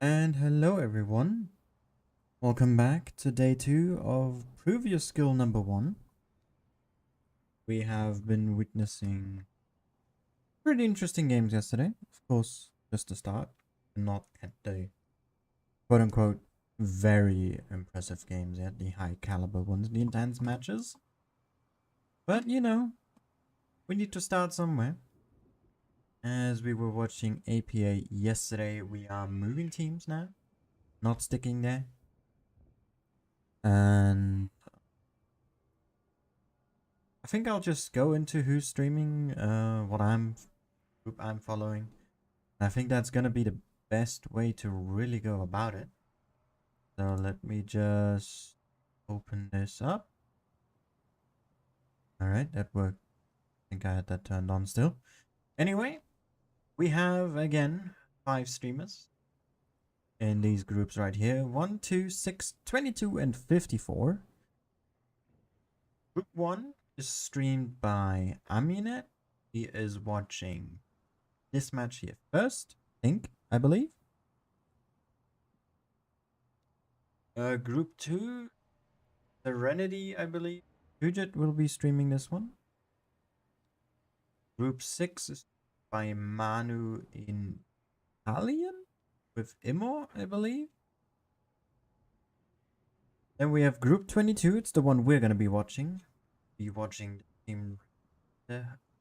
And hello everyone, welcome back to day 2 of Prove Your Skill number 1. We have been witnessing pretty interesting games yesterday, of course, just to start, and not at the quote-unquote very impressive games yet, the high caliber ones, the intense matches. But you know, we need to start somewhere. As we were watching APA yesterday, we are moving teams now, not sticking there. And I think I'll just go into who's streaming, what group I'm following. I think that's gonna be the best way to really go about it. So let me just open this up. Alright, that worked. I think I had that turned on still. Anyway, we have again 5 streamers in these groups right here. 1, 2, 6, 22, and 54. Group 1 is streamed by Aminet. He is watching this match here first, I believe. Group 2, Serenity, I believe. Puget will be streaming this one. Group 6 is by Manu in Italian with Imo, I believe. Then we have Group 22, it's the one we're going to be watching. Be watching the team,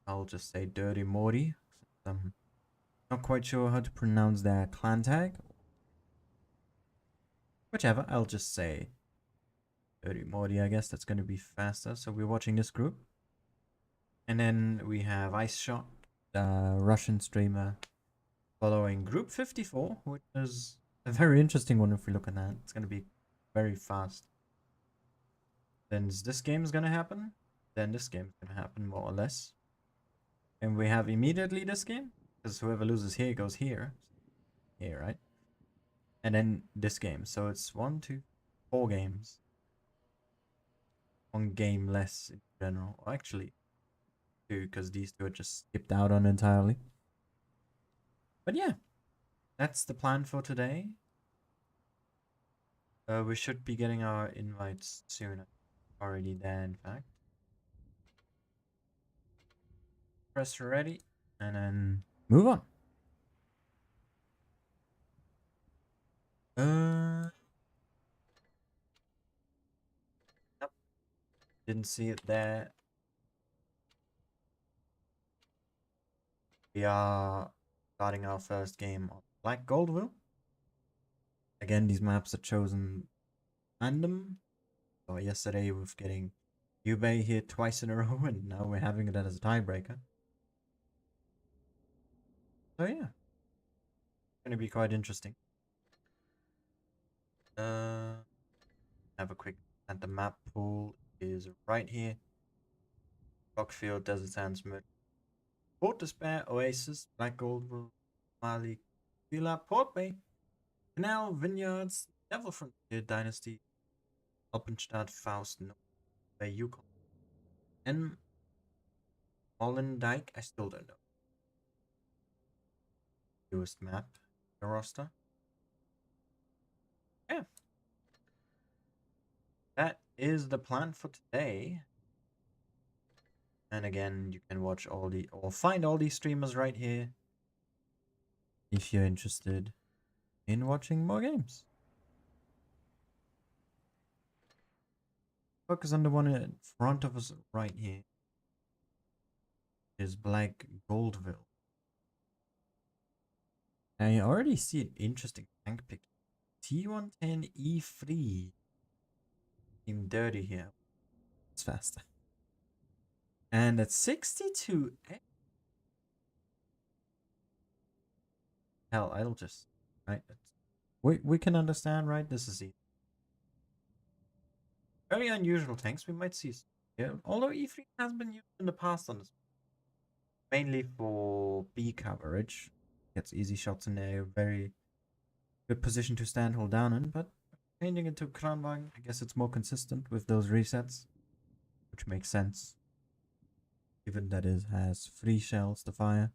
I'll just say Dirty Morty. I'm not quite sure how to pronounce their clan tag. Whichever, I'll just say Dirty Morty, I guess that's going to be faster. So we're watching this group. And then we have Asha, the Russian streamer, following Group 54, which is a very interesting one if we look at that. It's going to be very fast. Then this game is going to happen. Then this game is going to happen, more or less. And we have immediately this game, because whoever loses here goes here. Here, right? And then this game. So it's 1, 2, 4 games. 1 game less in general. Or actually, 2, because these 2 are just skipped out on entirely. But yeah, that's the plan for today. We should be getting our invites soon. Already there, in fact. Press ready, and then move on. Yep. Didn't see it there. We are starting our first game on Black Goldville. Again, these maps are chosen random. So yesterday we were getting Yubei here twice in a row, and now we're having it as a tiebreaker. So yeah, gonna be quite interesting. Have a quick at the map pool is right here. Rockfield, Desert Sands, Port Despair, Oasis, Black Goldville, Mali, Villa, Port Bay, Canal, Vineyards, Devil Frontier, Dynasty, Alpenstadt, Faust, Bay, Yukon, and Mollendijk. I still don't know. Newest map, the roster. Yeah. That is the plan for today. And again, you can watch or find all these streamers right here if you're interested in watching more games. Focus on the one in front of us right here. Is Black Goldville. I already see an interesting tank pick. T110E3. Team dirty here. It's faster. And at 62. Hell, I'll just. Right? We can understand, right? This is easy. Very unusual tanks. We might see. Yeah, although E3 has been used in the past on this. Mainly for B coverage. Gets easy shots in there. Very good position to stand, hold down in. But changing it to Kranwagen, I guess it's more consistent with those resets. Which makes sense. Given that it has 3 shells to fire.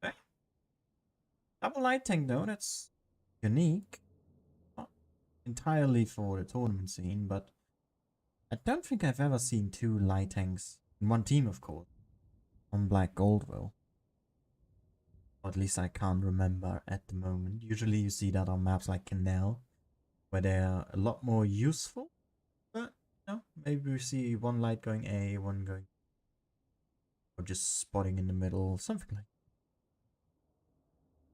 Okay. Double light tank though, that's unique, not entirely for the tournament scene, but I don't think I've ever seen two light tanks in one team, of course, on Black Goldville. Or at least I can't remember at the moment. Usually you see that on maps like Canal, where they're a lot more useful. But, no, maybe we see one light going A, one going... or just spotting in the middle, something like that.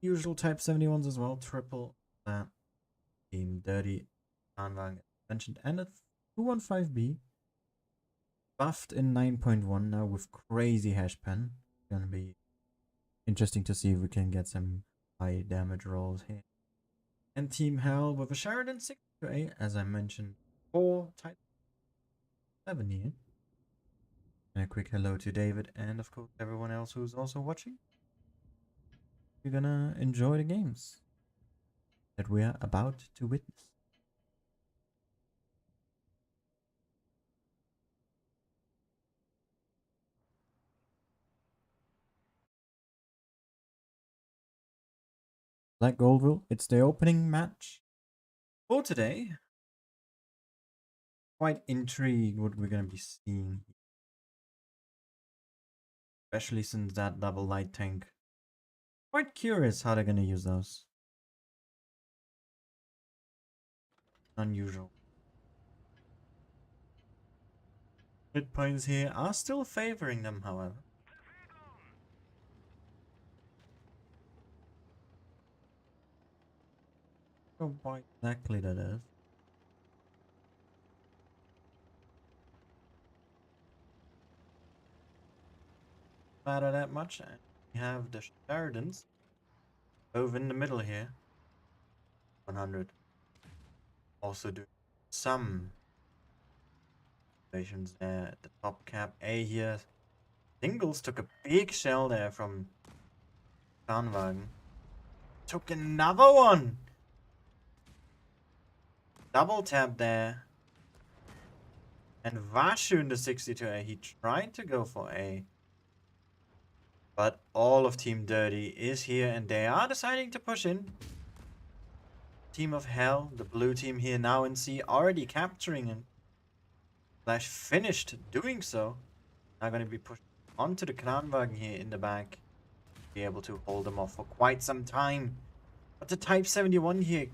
Usual Type 71s as well, triple that. Team Dirty, Anwang mentioned, and a 215B. Buffed in 9.1 now with crazy hash pen. Gonna be interesting to see if we can get some high damage rolls here. And Team Hell with a Sheridan 6 to 8, as I mentioned, 4 Type 7 here. And a quick hello to David and of course everyone else who's also watching. We're gonna enjoy the games that we are about to witness. Black Goldville, it's the opening match for today. Quite intrigued what we're gonna be seeing, especially since that double light tank. Quite curious how they're gonna use those. Unusual. Hit points here are still favoring them, however. So why exactly that is. Matter that much. And we have the Sheridans over in the middle here. 100. Also doing some situations there at the top cap. A here. Singles took a big shell there from Tarnwagen. Took another one. Double tap there. And Vashu in the 62A. He tried to go for A. But all of Team Dirty is here and they are deciding to push in. Team of Hell, the blue team here now in C, already capturing him. Slash finished doing so. Now going to be pushed onto the Kranwagen here in the back. Be able to hold them off for quite some time. But the Type 71 here,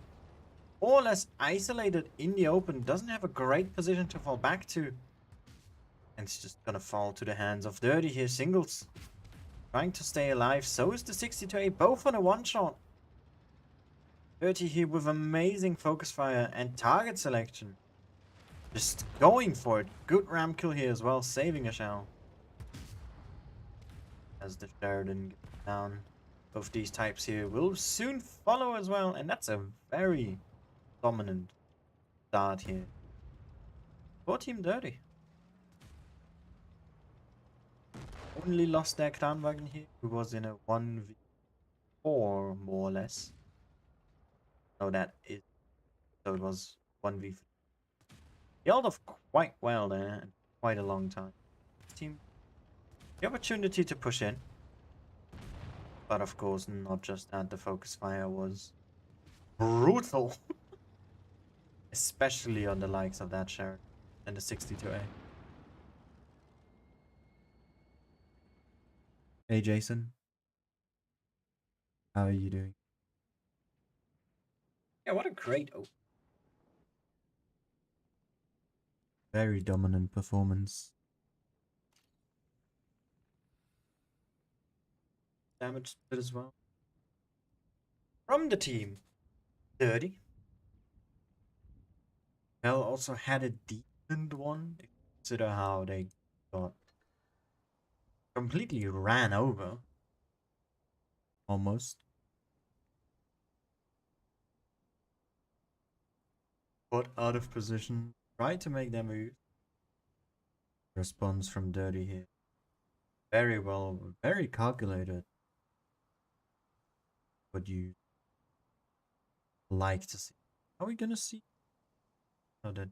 more or less isolated in the open, doesn't have a great position to fall back to. And it's just going to fall to the hands of Dirty here. Singles trying to stay alive. So is the 62A, both on a one-shot. Dirty here with amazing focus fire and target selection. Just going for it. Good ram kill here as well, saving a shell. As the Sheridan gets down. Both these types here will soon follow as well. And that's a very dominant start here for Team Dirty. Only lost their Kranwagen here, who was in a 1v4 more or less. No, that is. So it was 1v3. He held off quite well there, quite a long time. Team, the opportunity to push in. But of course, not just that, the focus fire was brutal. Especially on the likes of that Sheridan and the 62A. Hey Jason, how are you doing? Yeah, what a great very dominant performance. Damage split as well. From the team, 30. Hell also had a decent one. Consider how they got completely ran over. Almost. Put out of position. Tried to make them move. Response from Dirty here. Very well, very calculated. What you like to see. Are we gonna see? Oh, that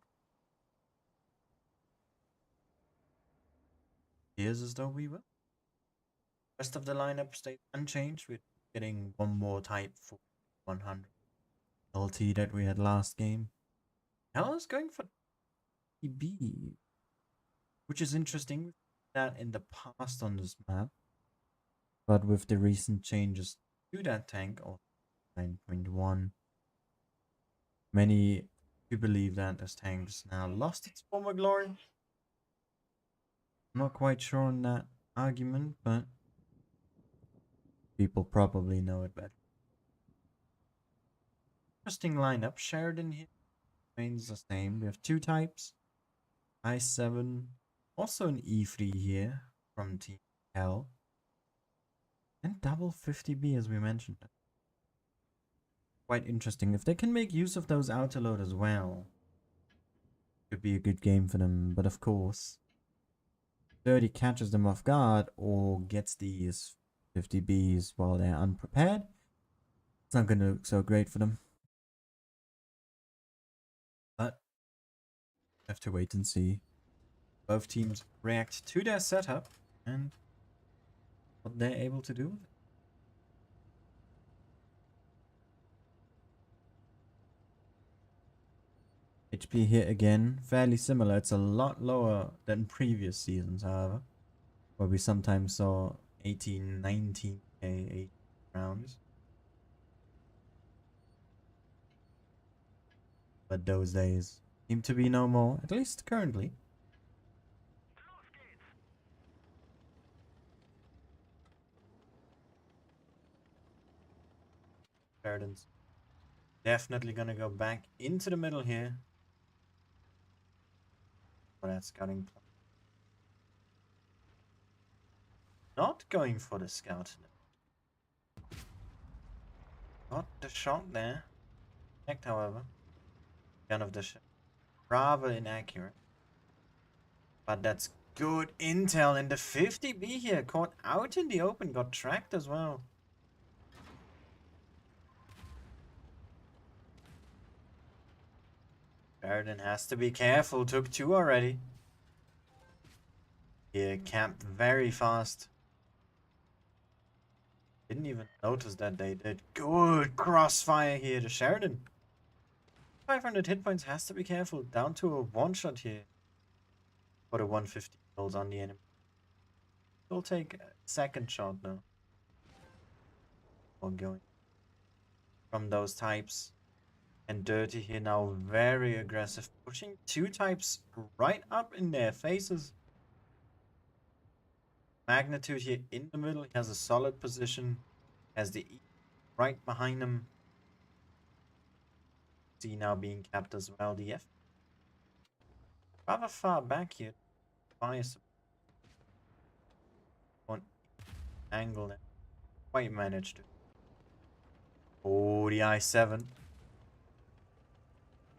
appears as though we will. Rest of the lineup stays unchanged. We're getting one more type for 100. LT that we had last game. Hell is going for TB, which is interesting. That in the past on this map, but with the recent changes to that tank of 9.1, many do believe that this tank has now lost its former glory. I'm not quite sure on that argument, but people probably know it better. Interesting lineup. Sheridan here remains the same. We have two types. I7, also an E3 here from Team L. And double 50B as we mentioned. Quite interesting. If they can make use of those autoload as well, could be a good game for them. But of course, 30 catches them off guard or gets these 50Bs while they're unprepared. It's not going to look so great for them. But have to wait and see. Both teams react to their setup and what they're able to do. HP here again, fairly similar. It's a lot lower than previous seasons, however, where we sometimes saw 18, 19k, 8 rounds. But those days seem to be no more, at least currently. Sheridan's definitely gonna go back into the middle here for that scouting plan. Not going for the scout. Got the shot there. Checked, however. Gun of the ship. Rather inaccurate. But that's good intel, and the 50B here caught out in the open, got tracked as well. Sheridan has to be careful, took two already. Here, camped very fast. Didn't even notice that they did. Good crossfire here to Sheridan. 500 hit points, has to be careful. Down to a one-shot here. For the 150 kills on the enemy. We'll take a second shot now. Ongoing. From those types. And Dirty here now very aggressive. Pushing two types right up in their faces. Magnitude here in the middle. He has a solid position. Has the E right behind him. C now being capped as well. The F. Rather far back here. Fire one angle there. Quite managed to. Oh, the I7.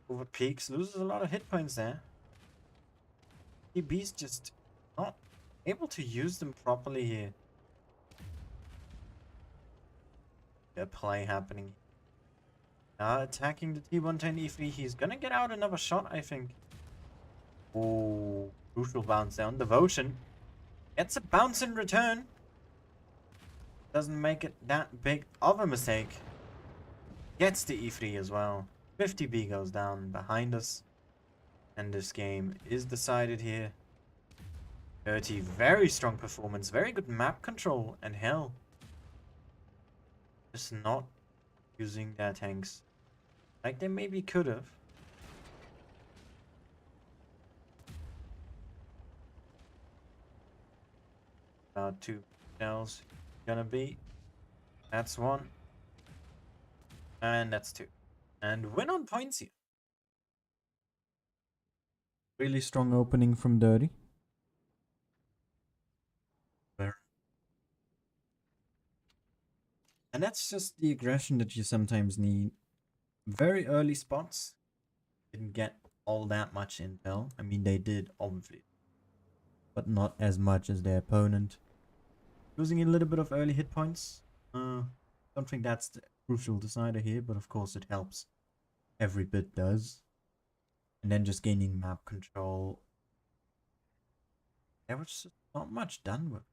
Over peaks. Loses a lot of hit points there. DB's just not able to use them properly here. A play happening. Attacking the T110 E3. He's gonna get out another shot, I think. Oh, crucial bounce down. Devotion. Gets a bounce in return. Doesn't make it that big of a mistake. Gets the E3 as well. 50B goes down behind us. And this game is decided here. 30, very strong performance. Very good map control. And hell, just not using their tanks like they maybe could have. Two shells gonna be. That's one. And that's two. And win on points here. Really strong opening from Dirty. And that's just the aggression that you sometimes need. Very early spots. Didn't get all that much intel. I mean, they did, obviously. But not as much as their opponent. Losing a little bit of early hit points. Don't think that's the crucial decider here, but of course it helps. Every bit does. And then just gaining map control. There was just not much done with.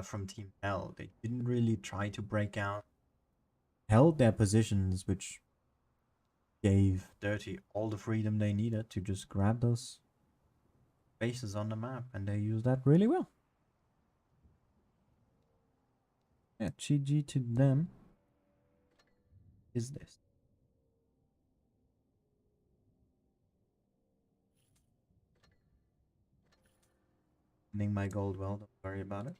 From Team L. They didn't really try to break out. held their positions, which gave Dirty all the freedom they needed to just grab those spaces on the map, and they used that really well. Yeah, GG to them. Is this? Ending my gold well, don't worry about it.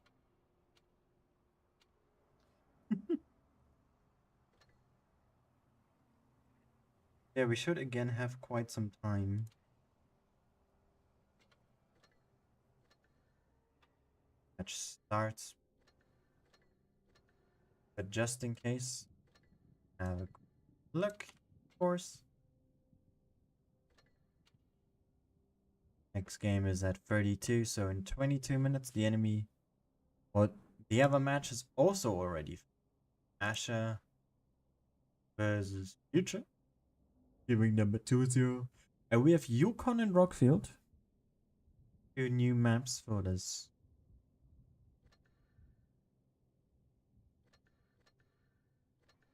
Yeah, we should again have quite some time. Match starts. But just in case, have a look, of course. Next game is at 32, so in 22 minutes, the enemy, or the other match is also already Asha versus Future, giving number 2-0. And we have Yukon and Rockfield. 2 new maps for this.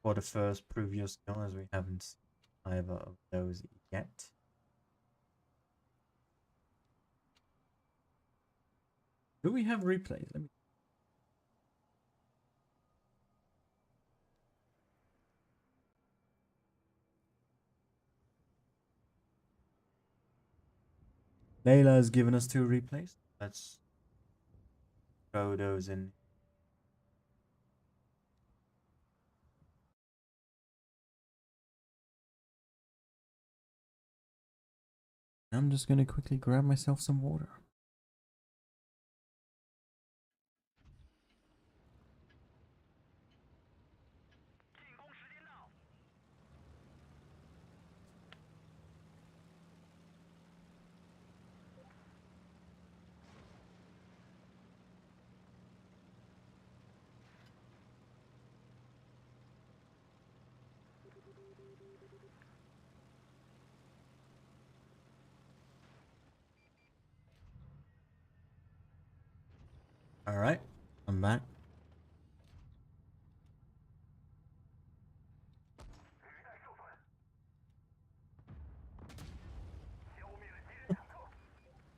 For the first previous skill, as we haven't seen either of those yet. Do we have replays? Let me. Layla has given us 2 replays. Let's throw those in. I'm just gonna quickly grab myself some water. Alright, I'm back.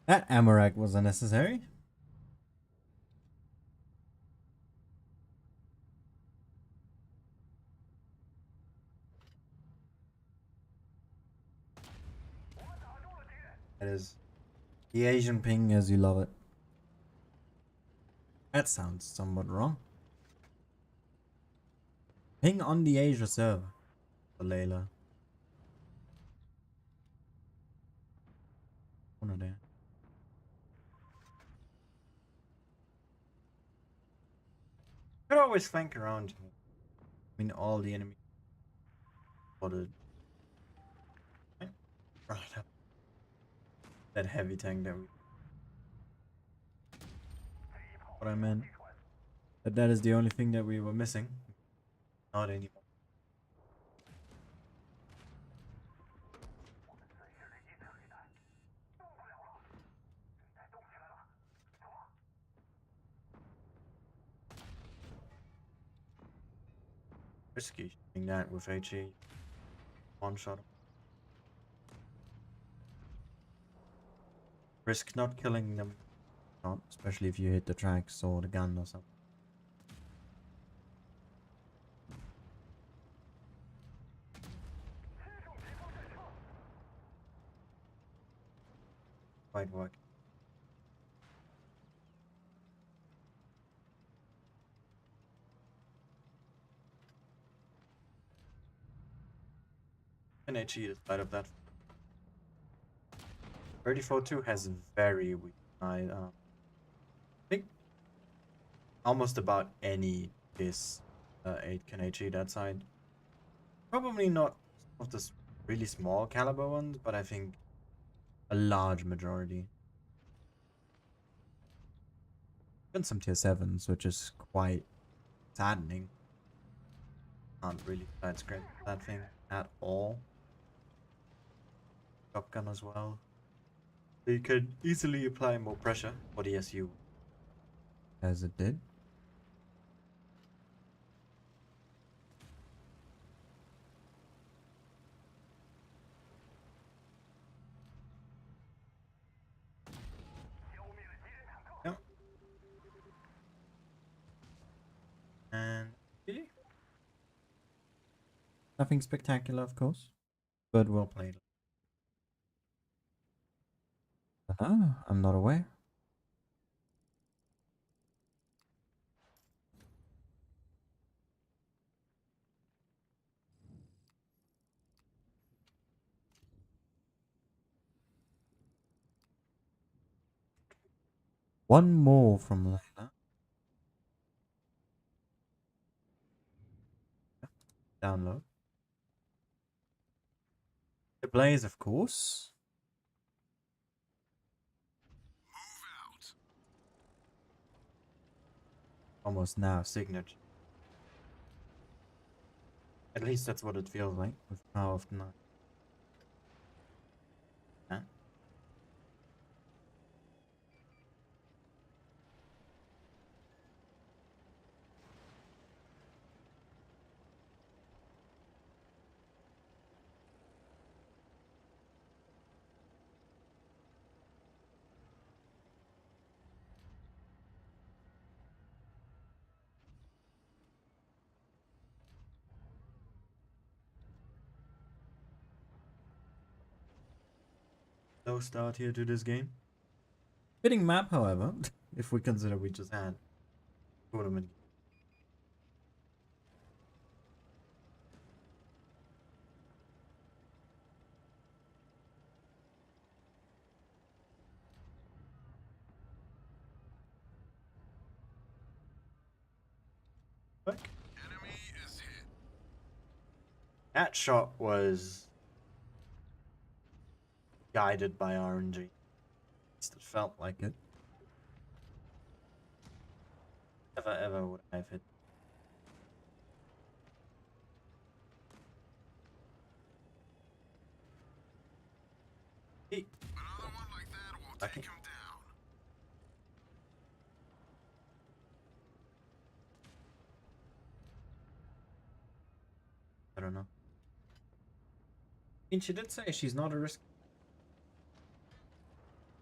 That Amarak was unnecessary. It is the Asian ping as you love it. That sounds somewhat wrong. Ping on the Asia server for Layla. Oh no, there. Could always flank around. I mean, all the enemies spotted. Right up. That heavy tank that we. What I meant. That is the only thing that we were missing. Not anymore. Risky doing that with HE. One shot. Risk not killing them. Not, especially if you hit the tracks or the gun or something. Quite work. And HE despite of that. 34-2 has very weak I think almost about any is 8 can HE that side. Probably not of the really small caliber ones, but I think a large majority. And some tier 7s, which is quite saddening. Can't really side screen that thing at all. Shotgun as well. You could easily apply more pressure for the SU. As it did. Nothing spectacular, of course, but well played. I'm not aware. One more from Layla. Download. The Blaze, of course. Almost now, signature. At least that's what it feels like with Power of the Night. Yeah. Low start here to this game. Fitting map, however, if we consider we just had tournament. Enemy is hit. That shot was guided by RNG. At least it felt like it. Never ever would I have hit. Another one like that will take him down. I don't know. I mean, she did say she's not a risk.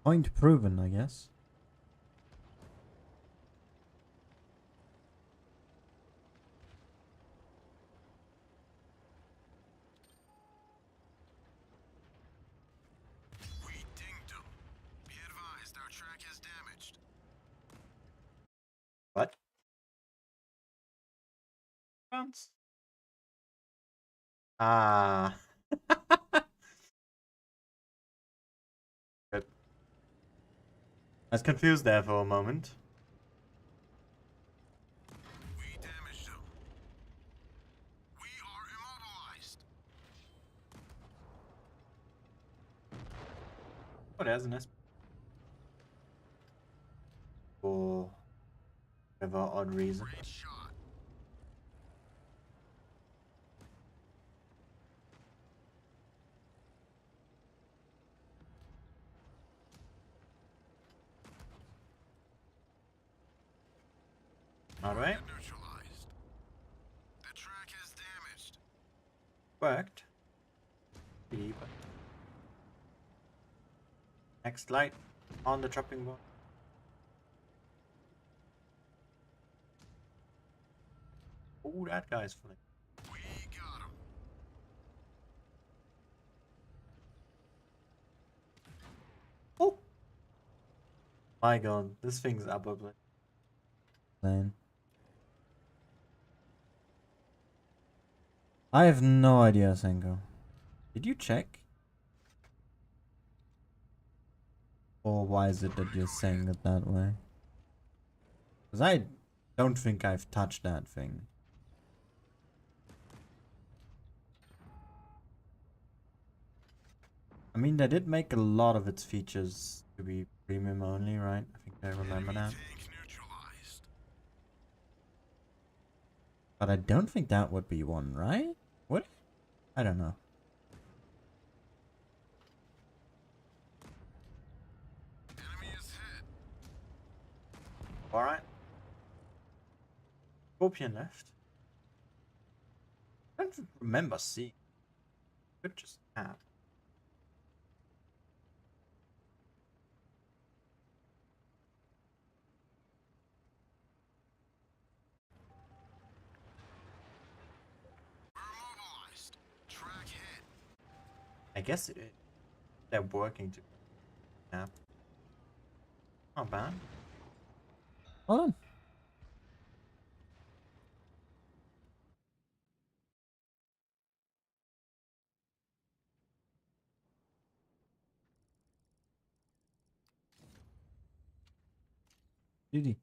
Point proven, I guess. We dinged him. Be advised, our track is damaged. What? Bounce. Ah. Good. I was confused there for a moment. We damaged him. We are immobilized. Oh, there's an SP. For whatever odd reason. Great shot. All right. Neutralized. The track is damaged. Worked. Next light on the chopping board. Oh, that guy's flick. We got him. Oh my god, this thing's up. Then I have no idea, Senko. Did you check? Or why is it that you're saying it that way? Because I don't think I've touched that thing. I mean, they did make a lot of its features to be premium only, right? I think I remember that. But I don't think that would be one, right? What? I don't know. Enemy is hit. Alright. Scorpion left. I don't remember seeing. Could just have. We're immobilized. guess they're working to. Yeah. Not bad. Hold on. GG.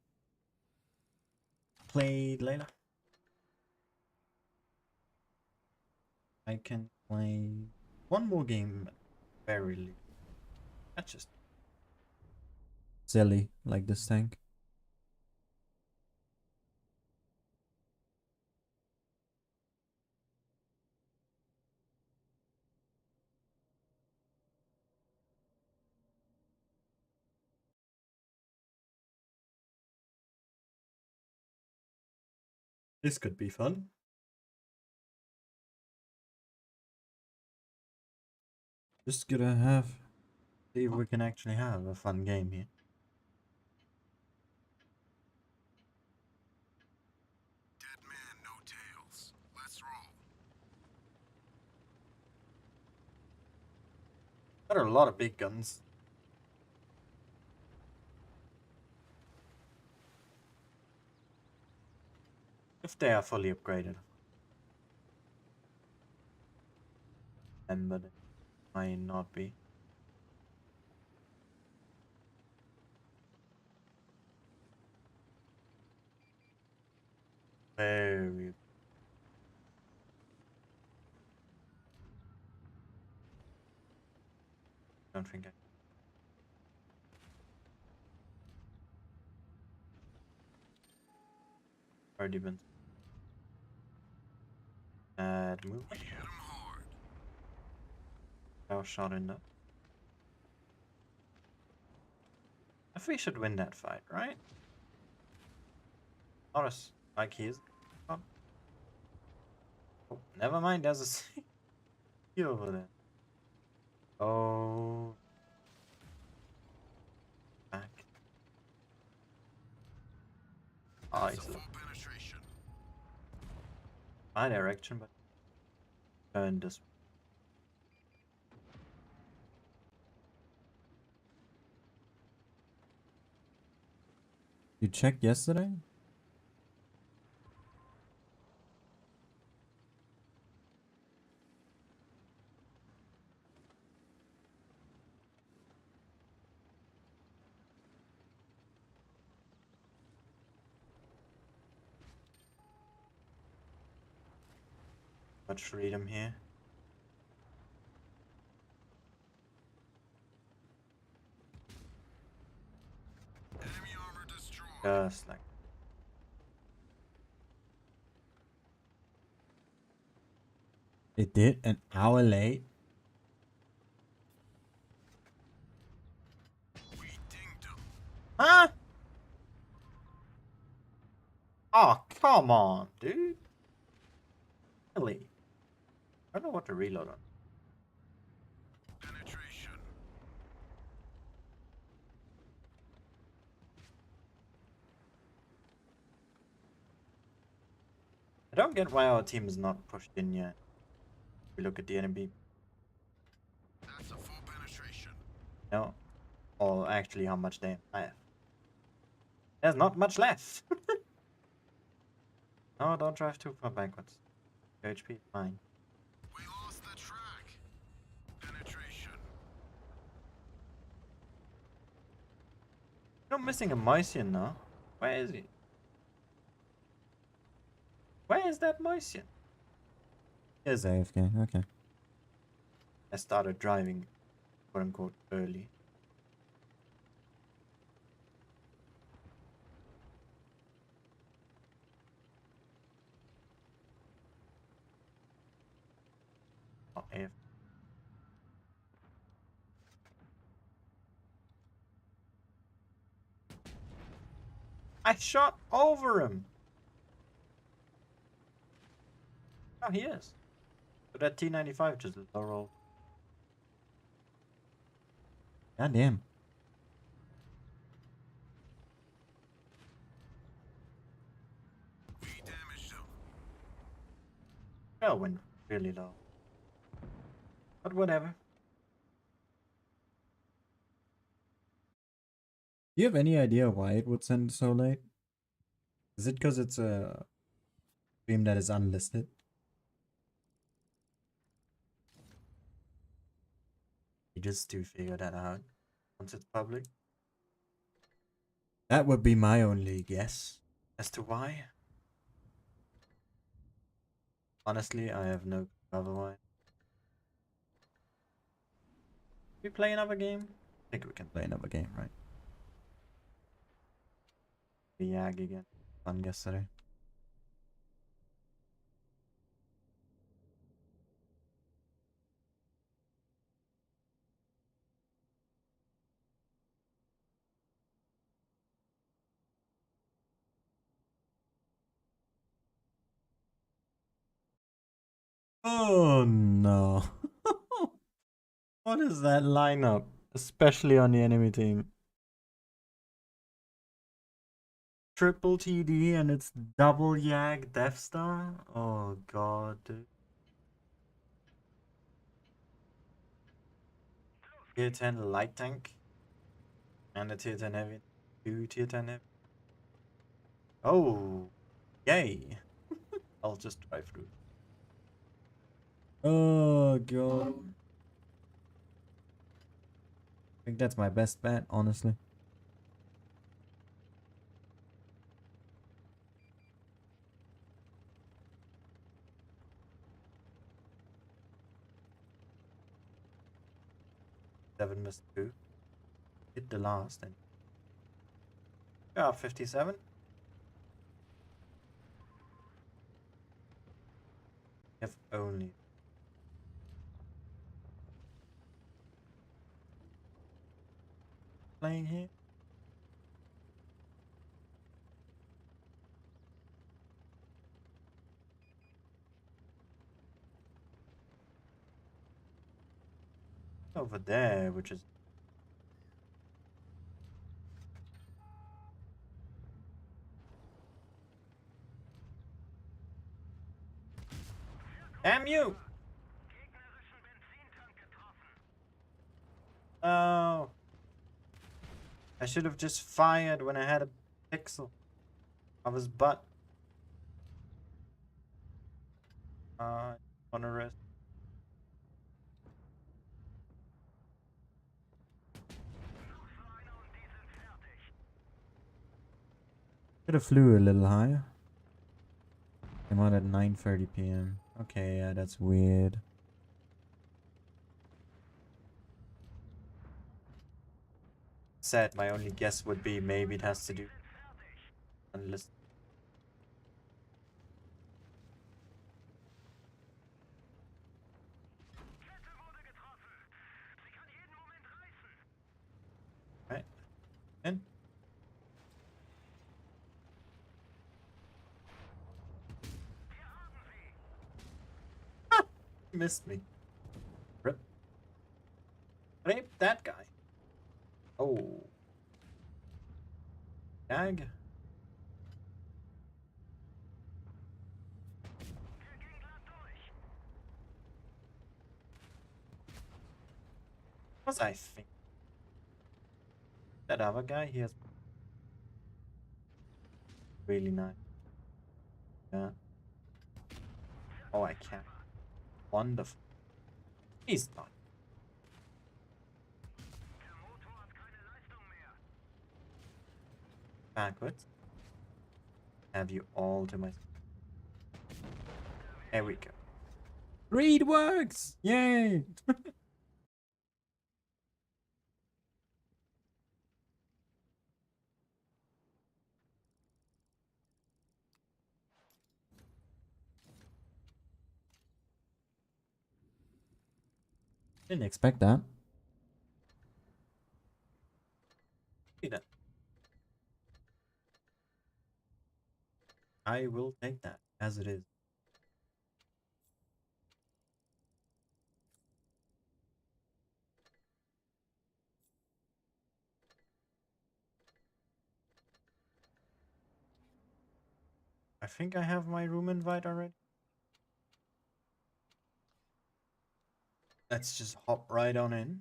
Played later. I can play one more game very late. That's just Silly, like this tank. this could be fun. Just gonna have. See if we can actually have a fun game here. Dead man, no tails. Let's roll. There are a lot of big guns. If they are fully upgraded. But it might not be. Very. Don't think I. Already been. Move. We hit 'em hard. Power shot in that. If we should win that fight, right? Not as like he is. Oh, never mind. There's a sea over there. Oh, back. Oh, That's a he's full penetration. my direction, but turn this. You checked yesterday? Much freedom here. Enemy armor destroyed. Just like. It did an hour late. We dinged 'em. Huh? Oh, come on, dude. Really? I don't know what to reload on. Penetration. I don't get why our team is not pushed in yet. We look at the enemy. That's a full penetration. No. Or actually how much they have. There's not much left. No, don't drive too far backwards. Your HP is fine. We lost the track. Penetration. You're missing a Moisian now. Where is he? Where is that Moisian? Is AFK, okay. I started driving, quote unquote, early. Oh, AF. I shot over him. Oh, he is. But that T95 just low roll. God damn. We damaged 'em. Well, went really low. But whatever. you have any idea why it would send so late? Is it because it's a stream that is unlisted? You just do figure that out once it's public. That would be my only guess. As to why? Honestly, I have no clue otherwise. We play another game? I think we can play another game, right? The Yag again. Fun yesterday. Oh no. What is that lineup? Especially on the enemy team. Triple TD and it's double Yag Death Star? Oh god, dude. Tier 10 light tank. And a tier 10 heavy. 2 tier 10 heavy. Oh, yay. I'll just drive through. Oh god. I think that's my best bet, honestly. Seven missed 2. Hit the last and yeah, 57. If only. Playing here. Over there, which is damn you! Oh, I should have just fired when I had a pixel of his butt. On a risk. Could have flew a little higher. Came out at 9:30 p.m. Okay, yeah, that's weird. Sad, my only guess would be maybe it has to do unless right. And missed me. Rip. Rape that guy. Oh. Gag. Was I think? That other guy, he has really nice. Yeah. Oh, I can't. Wonderful. He's not. Backwards. Have you all to myself. There we go. Read works! Yay! Didn't expect that. See that. I will take that as it is. I think I have my room invite already. Let's just hop right on in.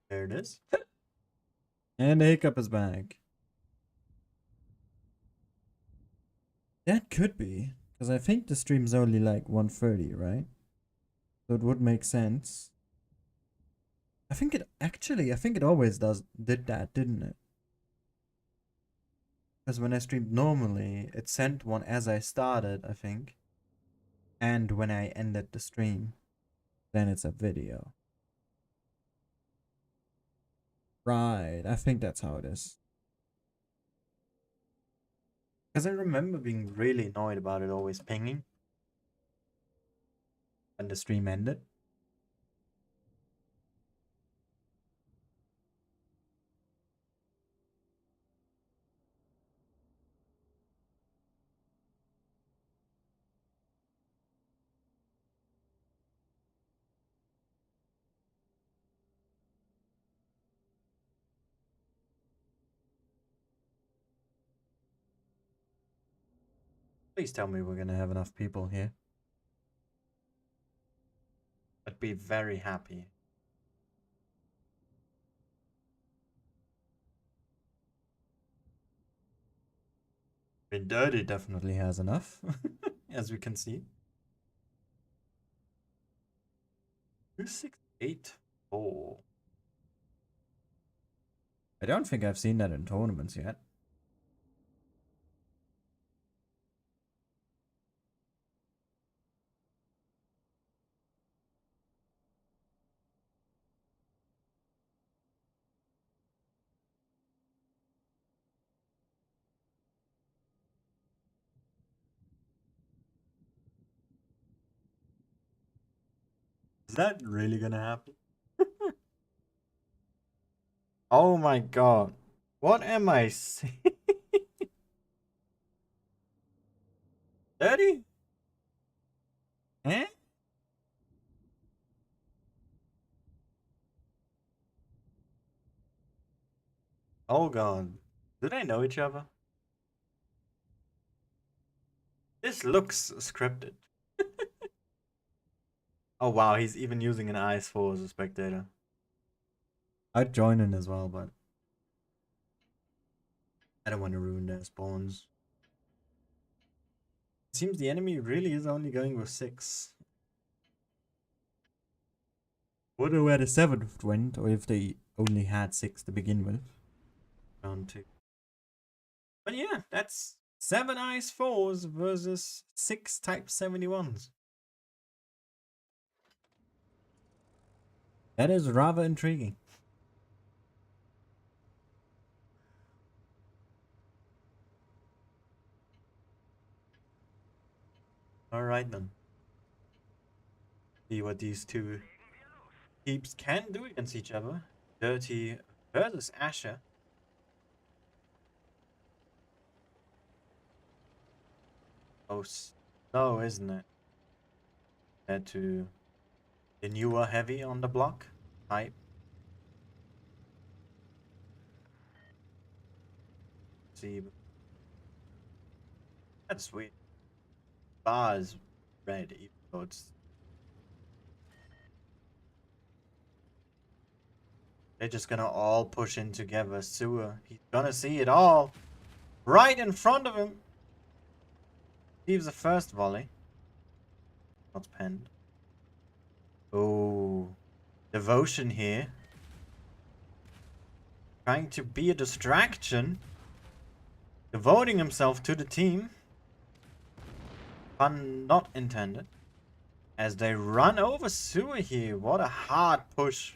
There it is. And the hiccup is back. That could be. Because I think the stream's only like 1:30, right? So it would make sense. I think it always did that, didn't it? Because when I streamed normally, it sent one as I started, I think. And when I ended the stream, then it's a video. Right, I think that's how it is. Because I remember being really annoyed about it always pinging when the stream ended. Please tell me we're gonna have enough people here. I'd be very happy. I mean, Dirty definitely has enough, as we can see. 2684. I don't think I've seen that in tournaments yet. Is that really gonna happen? Oh my god. What am I saying? 30? Eh? Oh god. Do they know each other? This looks scripted. Oh wow, he's even using an IS-4 as a spectator. I'd join in as well, but I don't want to ruin their spawns. It seems the enemy really is only going with 6. Wonder where the 7th went, or if they only had 6 to begin with. Round 2. But yeah, that's 7 IS-4s versus 6 Type 71s. That is rather intriguing. Alright then. See what these two teams can do against each other. Dirty versus Asha. Oh, slow, isn't it? Compared to the newer heavy on the block type. See, that's sweet. Bar is red, even though it's. They're just gonna all push in together. Sewer, he's gonna see it all right in front of him. Leaves the first volley. Not penned. Oh, devotion here. Trying to be a distraction. Devoting himself to the team. Pun not intended. As they run over Sewer here. What a hard push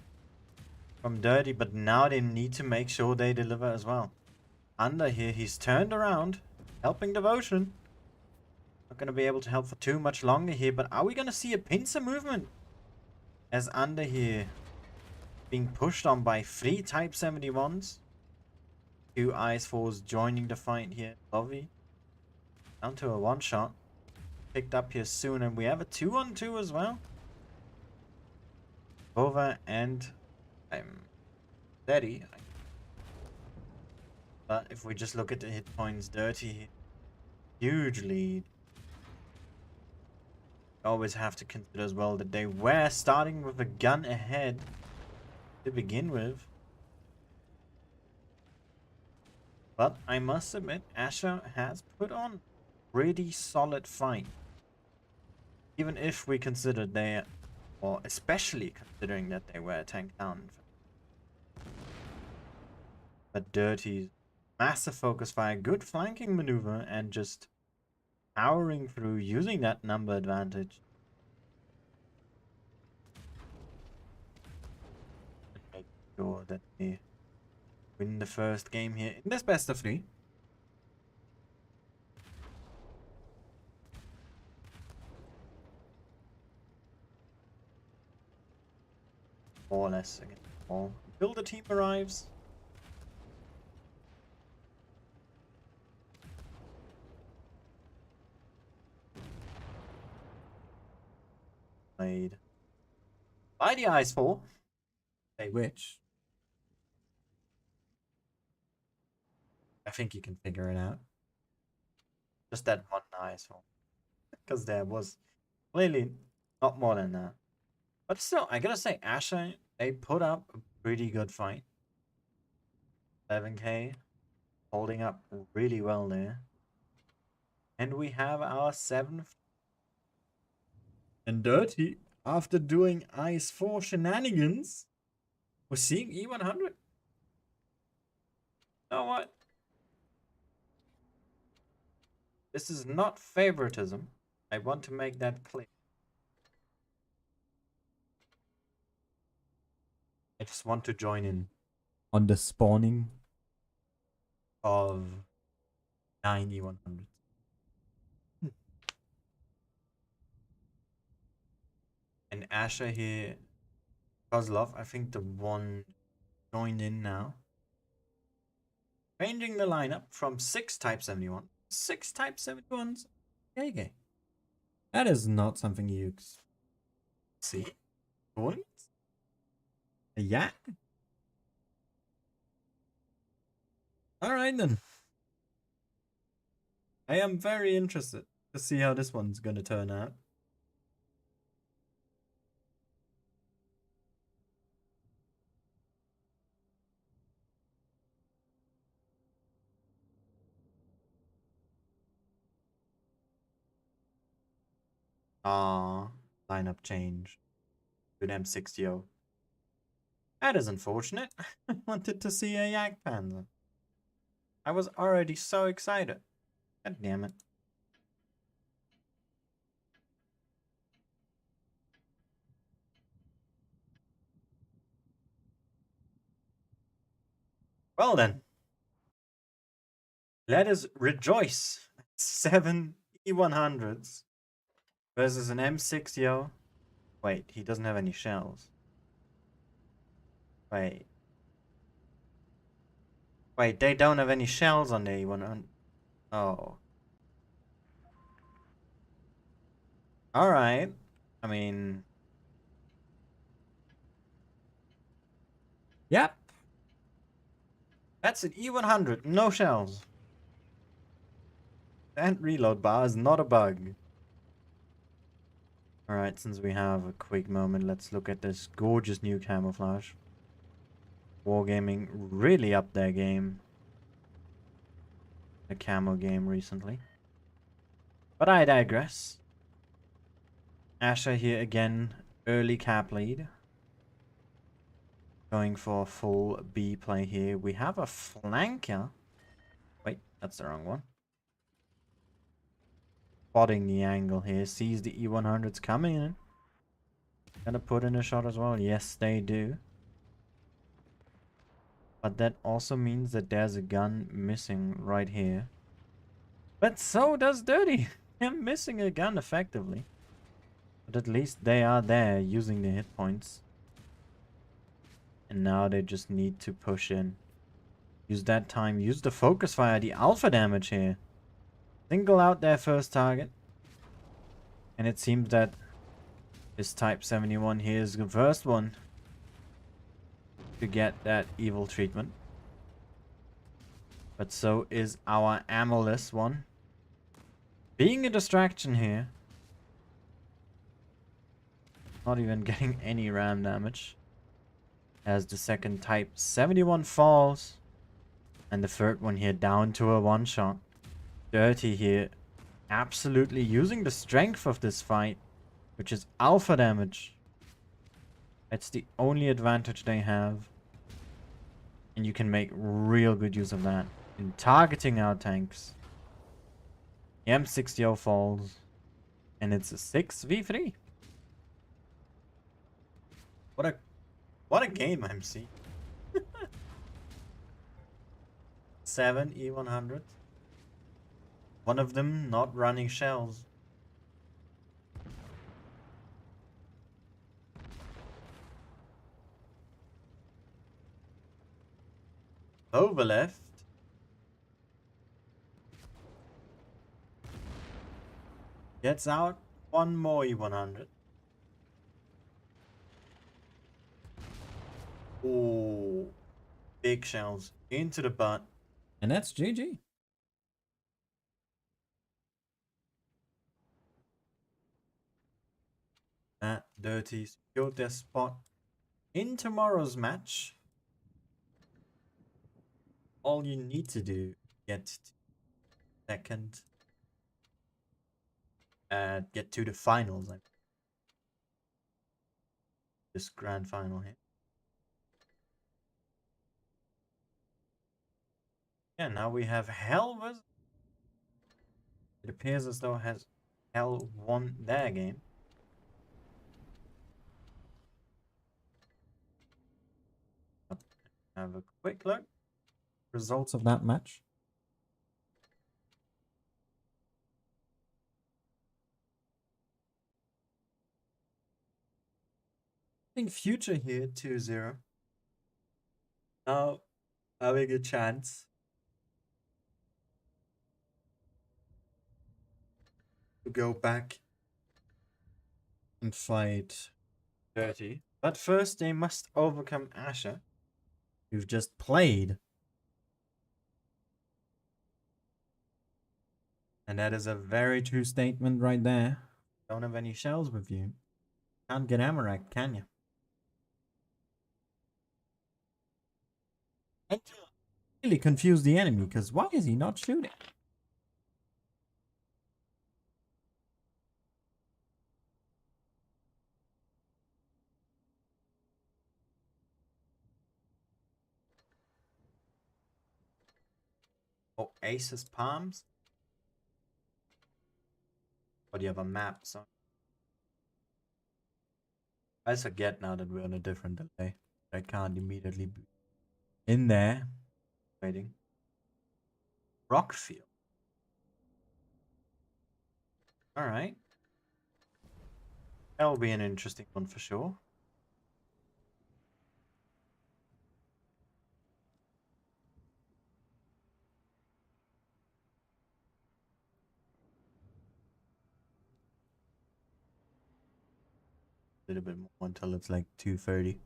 from Dirty. But now they need to make sure they deliver as well. Under here, he's turned around. Helping Devotion. Not going to be able to help for too much longer here. But are we going to see a pincer movement? As Under here being pushed on by 3 Type 71s. 2 IS-4s joining the fight here. Lovey. Down to a 1-shot. Picked up here soon. And we have a 2-on-2 as well. Over and Steady. But if we just look at the hit points, Dirty. Huge lead. Always have to consider as well that they were starting with a gun ahead to begin with. But I must admit, Asha has put on pretty solid fight. Even if we consider they, or especially considering that they were tanked down. But Dirty's massive focus fire, good flanking maneuver, and just powering through using that number advantage. And make sure that they win the first game here in this best of 3. More or less against the wall. Until the team arrives. Played by the Ice 4. Which I think you can figure it out. Just that one Ice 4. Because there was clearly not more than that. But still, I gotta say, Asha, they put up a pretty good fight. 7k, holding up really well there. And we have our 7th. And Dirty, after doing Ice 4 shenanigans, we're seeing E100. You know what? This is not favoritism. I want to make that clear. I just want to join in On the spawning of 9 E100s. And Asha here, Kozlov, I think the one joined in now. Changing the lineup from 6 Type 71. 6 Type 71s. KK. That is not something you See? Going? Yeah. Alright then. I am very interested to see how this one's gonna turn out. Lineup change to an M60. That is unfortunate. I wanted to see a Yak Panzer. I was already so excited. God damn it. Well then. Let us rejoice. 7 E100s versus an M60. Wait, he doesn't have any shells. Wait. Wait, they don't have any shells on the E100. Oh. Alright. I mean... Yep. That's an E100, no shells. That reload bar is not a bug. Alright, since we have a quick moment, let's look at this gorgeous new camouflage. Wargaming really upped their game. The camo game recently. But I digress. Asha here again, early cap lead. Going for a full B play here. We have a flanker. Wait, that's the wrong one. Spotting the angle here. Sees the E100s coming in. Gonna put in a shot as well. Yes, they do. But that also means that there's a gun missing right here. But so does Dirty. Him missing a gun effectively. But at least they are there using the hit points. And now they just need to push in. Use that time. Use the focus fire. The alpha damage here. Single out their first target. And it seems that this Type 71 here is the first one to get that evil treatment. But so is our ammoless one. Being a distraction here. Not even getting any ram damage. As the second Type 71 falls. And the third one here down to a one-shot. Dirty here absolutely using the strength of this fight, which is alpha damage. It's the only advantage they have. And you can make real good use of that in targeting our tanks. The M60 falls. And it's a 6v3. What a game, MC. 7 E100. One of them not running shells. Over left. Gets out one more E100. Oh, big shells into the butt. And that's GG. That Dirty secured their spot in tomorrow's match. All you need to do get to second, get to the finals. Like this grand final here. Yeah, now we have Hell versus. It appears as though Hell won their game. Have a quick look. Results of that match. I think Future here 2-0. Now having a chance to go back and fight Dirty. But first they must overcome Asha, who've just played. And that is a very true statement right there. Don't have any shells with you. Can't get Amarak, can you? And really confuse the enemy, because why is he not shooting? Oasis Palms? Or do you have a map? So I forget now that we're on a different delay. I can't immediately be in there. Waiting. Rockfield. Alright. That'll be an interesting one for sure. A little bit more until it's like 2:30.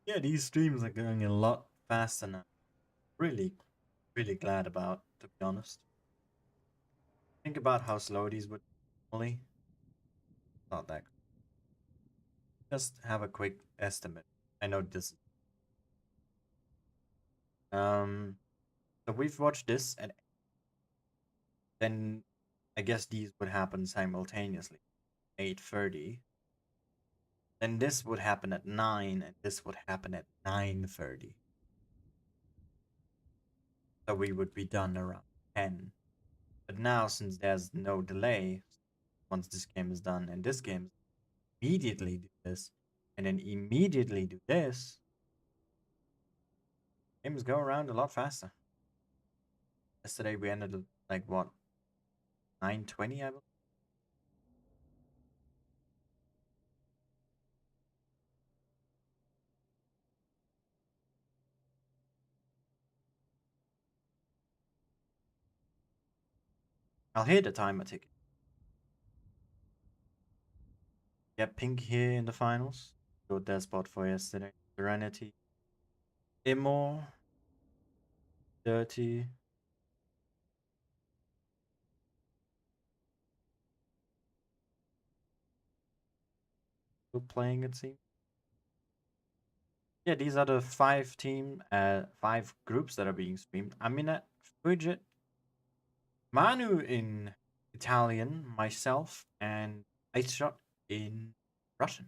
Yeah, these streams are going a lot faster now. Really, really glad about, to be honest. Think about how slow these would normally. Not that. Just have a quick estimate. I know this. So we've watched this, and then I guess these would happen simultaneously. 8:30. Then this would happen at 9, and this would happen at 9:30. So we would be done around 10. But now, since there's no delay, once this game is done, and this game immediately do this, and then immediately do this, games go around a lot faster. Yesterday we ended at like what, 9:20, I believe. I'll hear the timer tick. Yeah, Pink here in the finals. Got their spot for yesterday. Serenity. Immo. Dirty. Still playing, it seems. Yeah, these are the 5 groups that are being streamed. Aminat, Bridget, Manu in Italian, myself, and Asha in Russian.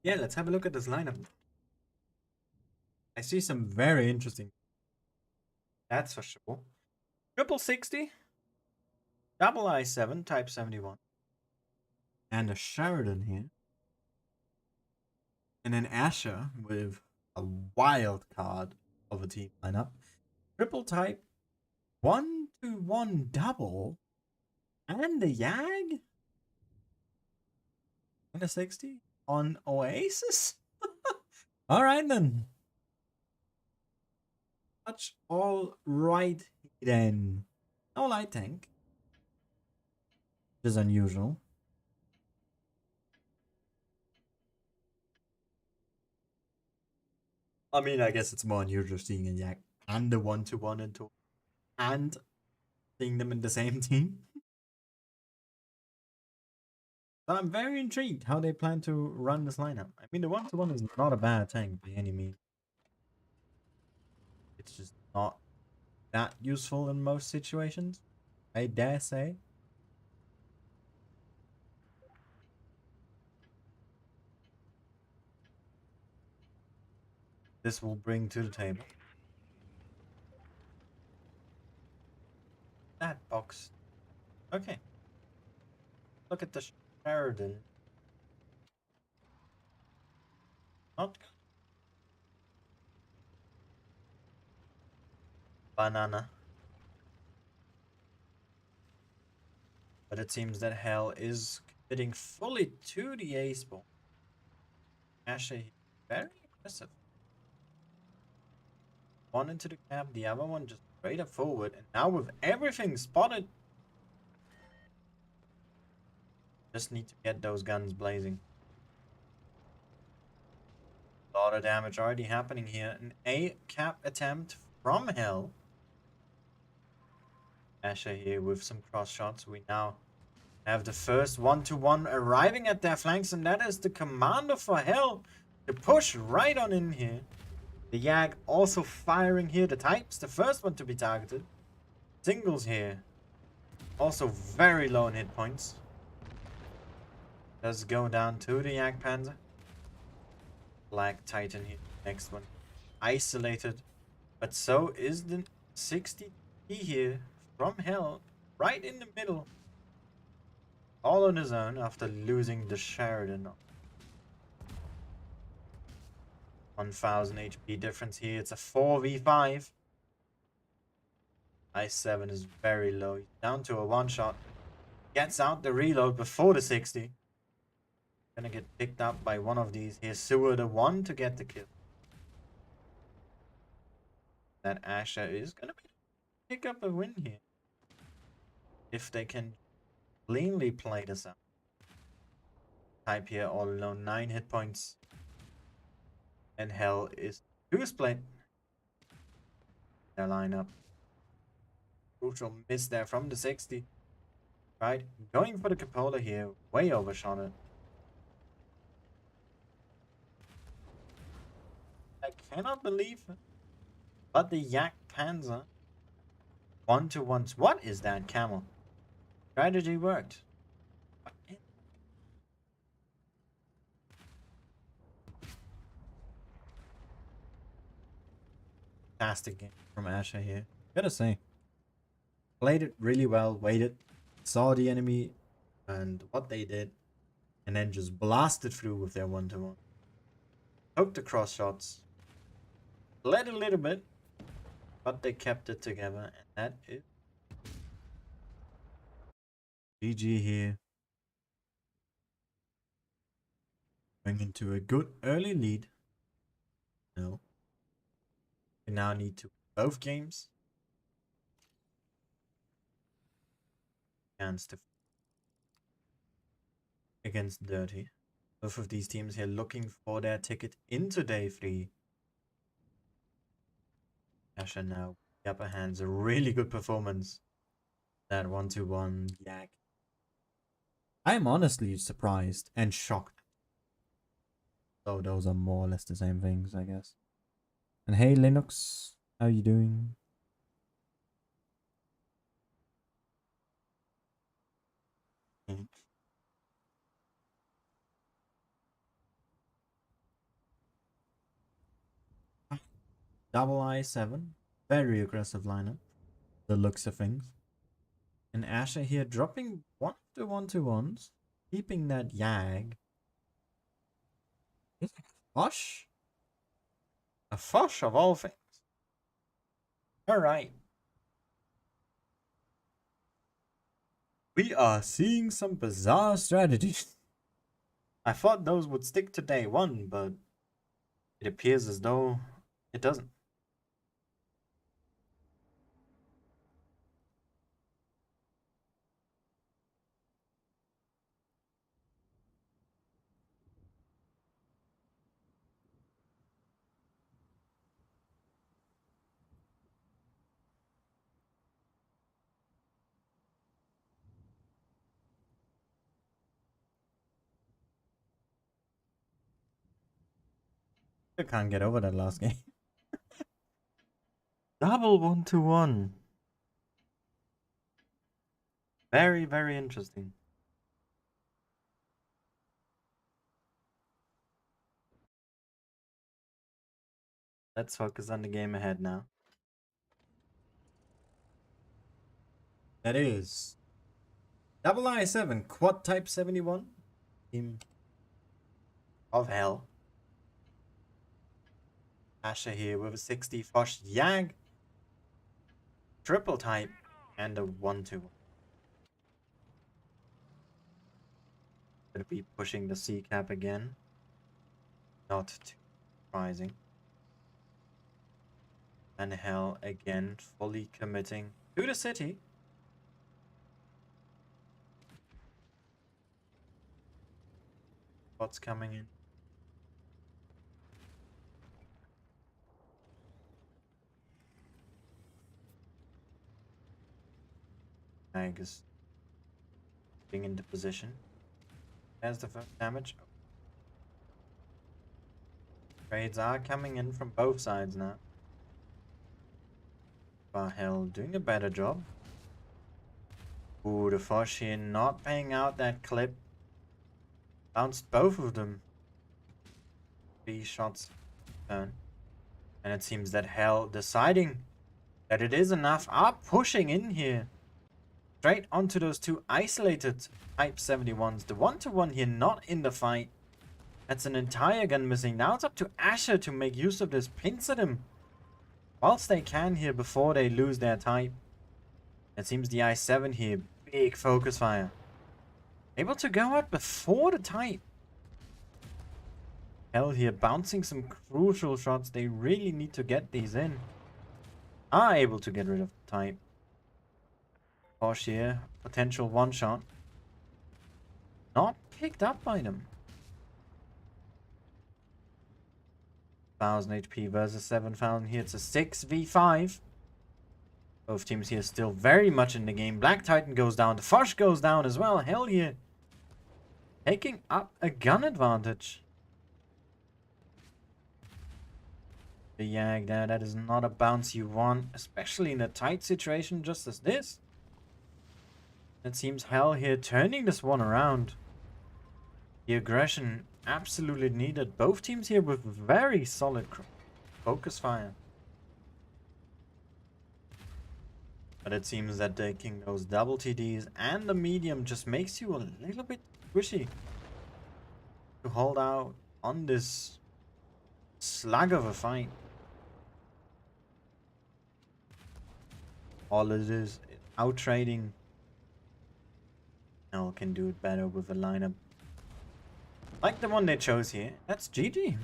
Yeah, let's have a look at this lineup. I see some very interesting. That's for sure. Triple 60, double I7, type 71. And a Sheridan here. And then Asha with a wild card of a team lineup. Triple type, 1-1 double, and a Yag? And a 60 on Oasis? Alright then. That's all right then. No light tank. Which is unusual. I mean, I guess it's more unusual seeing a Yak and a 1-1 into and seeing them in the same team. So I'm very intrigued how they plan to run this lineup. I mean, the 1-1 is not a bad tank by any means. It's just not that useful in most situations, I dare say. This will bring to the table. That box. Okay. Look at the Sheridan. Not banana. But it seems that Hell is committing fully to the ace ball. Asha, very aggressive. One into the cap, the other one just straight up forward. And now with everything spotted, just need to get those guns blazing. A lot of damage already happening here. An A cap attempt from Hell. Asha here with some cross shots. We now have the first 1-1 arriving at their flanks, and that is the commander for Hell to push right on in here. The Yag also firing here. The types, the first one to be targeted. Singles here. Also very low in hit points. Does go down to the Yag Panzer. Black Titan here. Next one. Isolated. But so is the 60 here from Hell. Right in the middle. All on his own after losing the Sheridan. 1000 HP difference here. It's a 4v5. I7 is very low. Down to a one-shot. Gets out the reload before the 60. Gonna get picked up by one of these. Here's Sewer the one to get the kill. That Asha is gonna pick up a win here. If they can cleanly play this out. Type here all alone. 9 hit points. And Hell is 2 split. Their lineup. Crucial miss there from the 60. Right? Going for the Capola here. Way overshot it. I cannot believe it. But the Yak Panzer. 1-1. What is that, Camel? Strategy worked. Fantastic game from Asha here. Gotta say. Played it really well, waited, saw the enemy and what they did, and then just blasted through with their 1-1. Took the cross shots. Bled a little bit, but they kept it together, and that is GG here. Going into a good early lead. No. We now need to win both games. Against Dirty. Both of these teams here looking for their ticket into day 3. Asha now the upper hand's a really good performance. That 1-2-1 yak. I'm honestly surprised and shocked. So those are more or less the same things, I guess. And hey, Linux, how you doing? Double I7, very aggressive lineup. The looks of things. And Asha here dropping one of the 1-2-1s, keeping that Yag. Is it Fosh? A Fosh of all things. Alright. We are seeing some bizarre strategies. I thought those would stick to day one, but it appears as though it doesn't. I can't get over that last game. Double 1-2-1. Very, very interesting. Let's focus on the game ahead now. That is Double I7 Quad Type 71. Team Of hell. Asha here with a 60 Fosh Yag. Triple type and a 1-2. Gonna be pushing the C cap again. Not too surprising. And hell again, fully committing to the city. What's coming in? Agus being into position. There's the first damage. Trades are coming in from both sides now. Hell doing a better job. Ooh, the Fosh here not paying out that clip. Bounced both of them. 3 shots turn. And it seems that hell deciding that it is enough are pushing in here. Straight onto those two isolated Type 71s. The 1-2-1 here not in the fight. That's an entire gun missing. Now it's up to Asha to make use of this. Pincer them whilst they can here before they lose their type. It seems the I7 here, big focus fire. Able to go out before the type. Hell here, bouncing some crucial shots. They really need to get these in. Are able to get rid of the type. Posh here, potential one shot. Not picked up by them. 1000 HP versus 7000 here. It's a 6v5. Both teams here still very much in the game. Black Titan goes down. The Fosh goes down as well. Hell yeah. Taking up a gun advantage. The Yag there. That is not a bounce you want. Especially in a tight situation just as this. It seems hell here turning this one around. The aggression absolutely needed. Both teams here with very solid focus fire. But it seems that taking those double TDs and the medium just makes you a little bit squishy to hold out on this slug of a fight. All it is out trading. Hell can do it better with a lineup like the one they chose here. That's GG.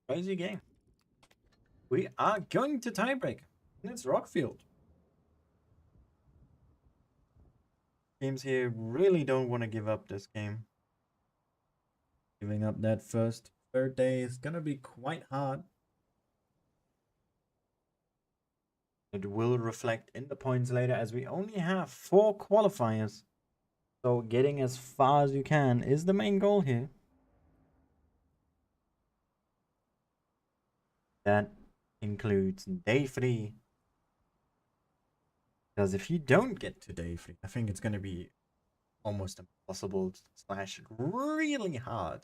Crazy game. We are going to tiebreak. And it's Rockfield. Teams here really don't want to give up this game. Giving up that first third day is gonna be quite hard. It will reflect in the points later as we only have 4 qualifiers. So getting as far as you can is the main goal here. That includes day 3. Because if you don't get to day 3, I think it's going to be almost impossible / really hard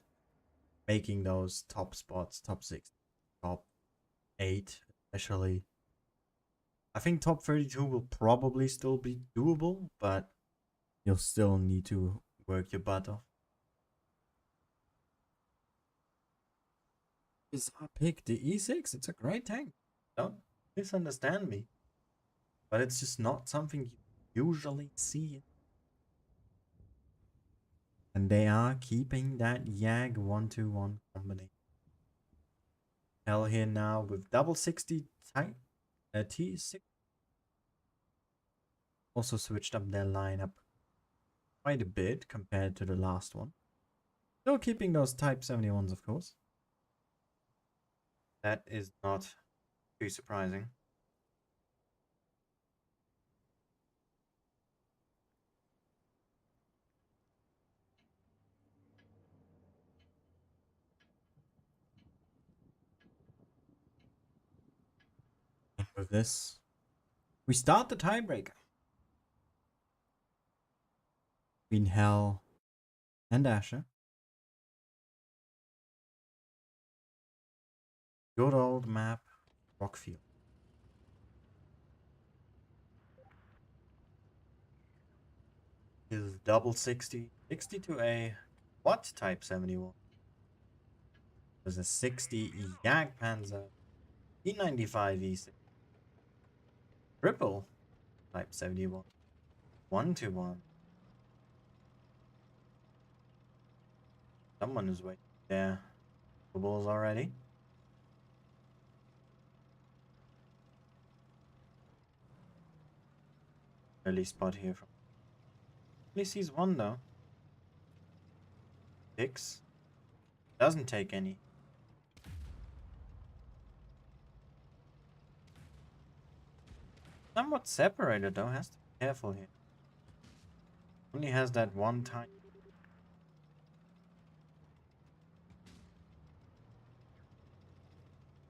making those top spots, top 6, top 8 especially. I think top 32 will probably still be doable, but you'll still need to work your butt off. Is our pick the E6? It's a great tank. Don't misunderstand me. But it's just not something you usually see. And they are keeping that YAG 1-2-1 combination. Hell here now with double 60 type T6. Also switched up their lineup quite a bit compared to the last one. Still keeping those type 71s, of course. That is not too surprising. And with this, we start the tiebreaker between Hell and Asha. Good old map, Rockfield. Is double 60, 60 to a what type 71? There's a 60 Jagdpanzer, E95 E6, triple type 71, 1-1. Someone is waiting there. The balls already. Early spot here from. At least he's one though. 6. Doesn't take any. Somewhat separated though, has to be careful here. Only has that one time.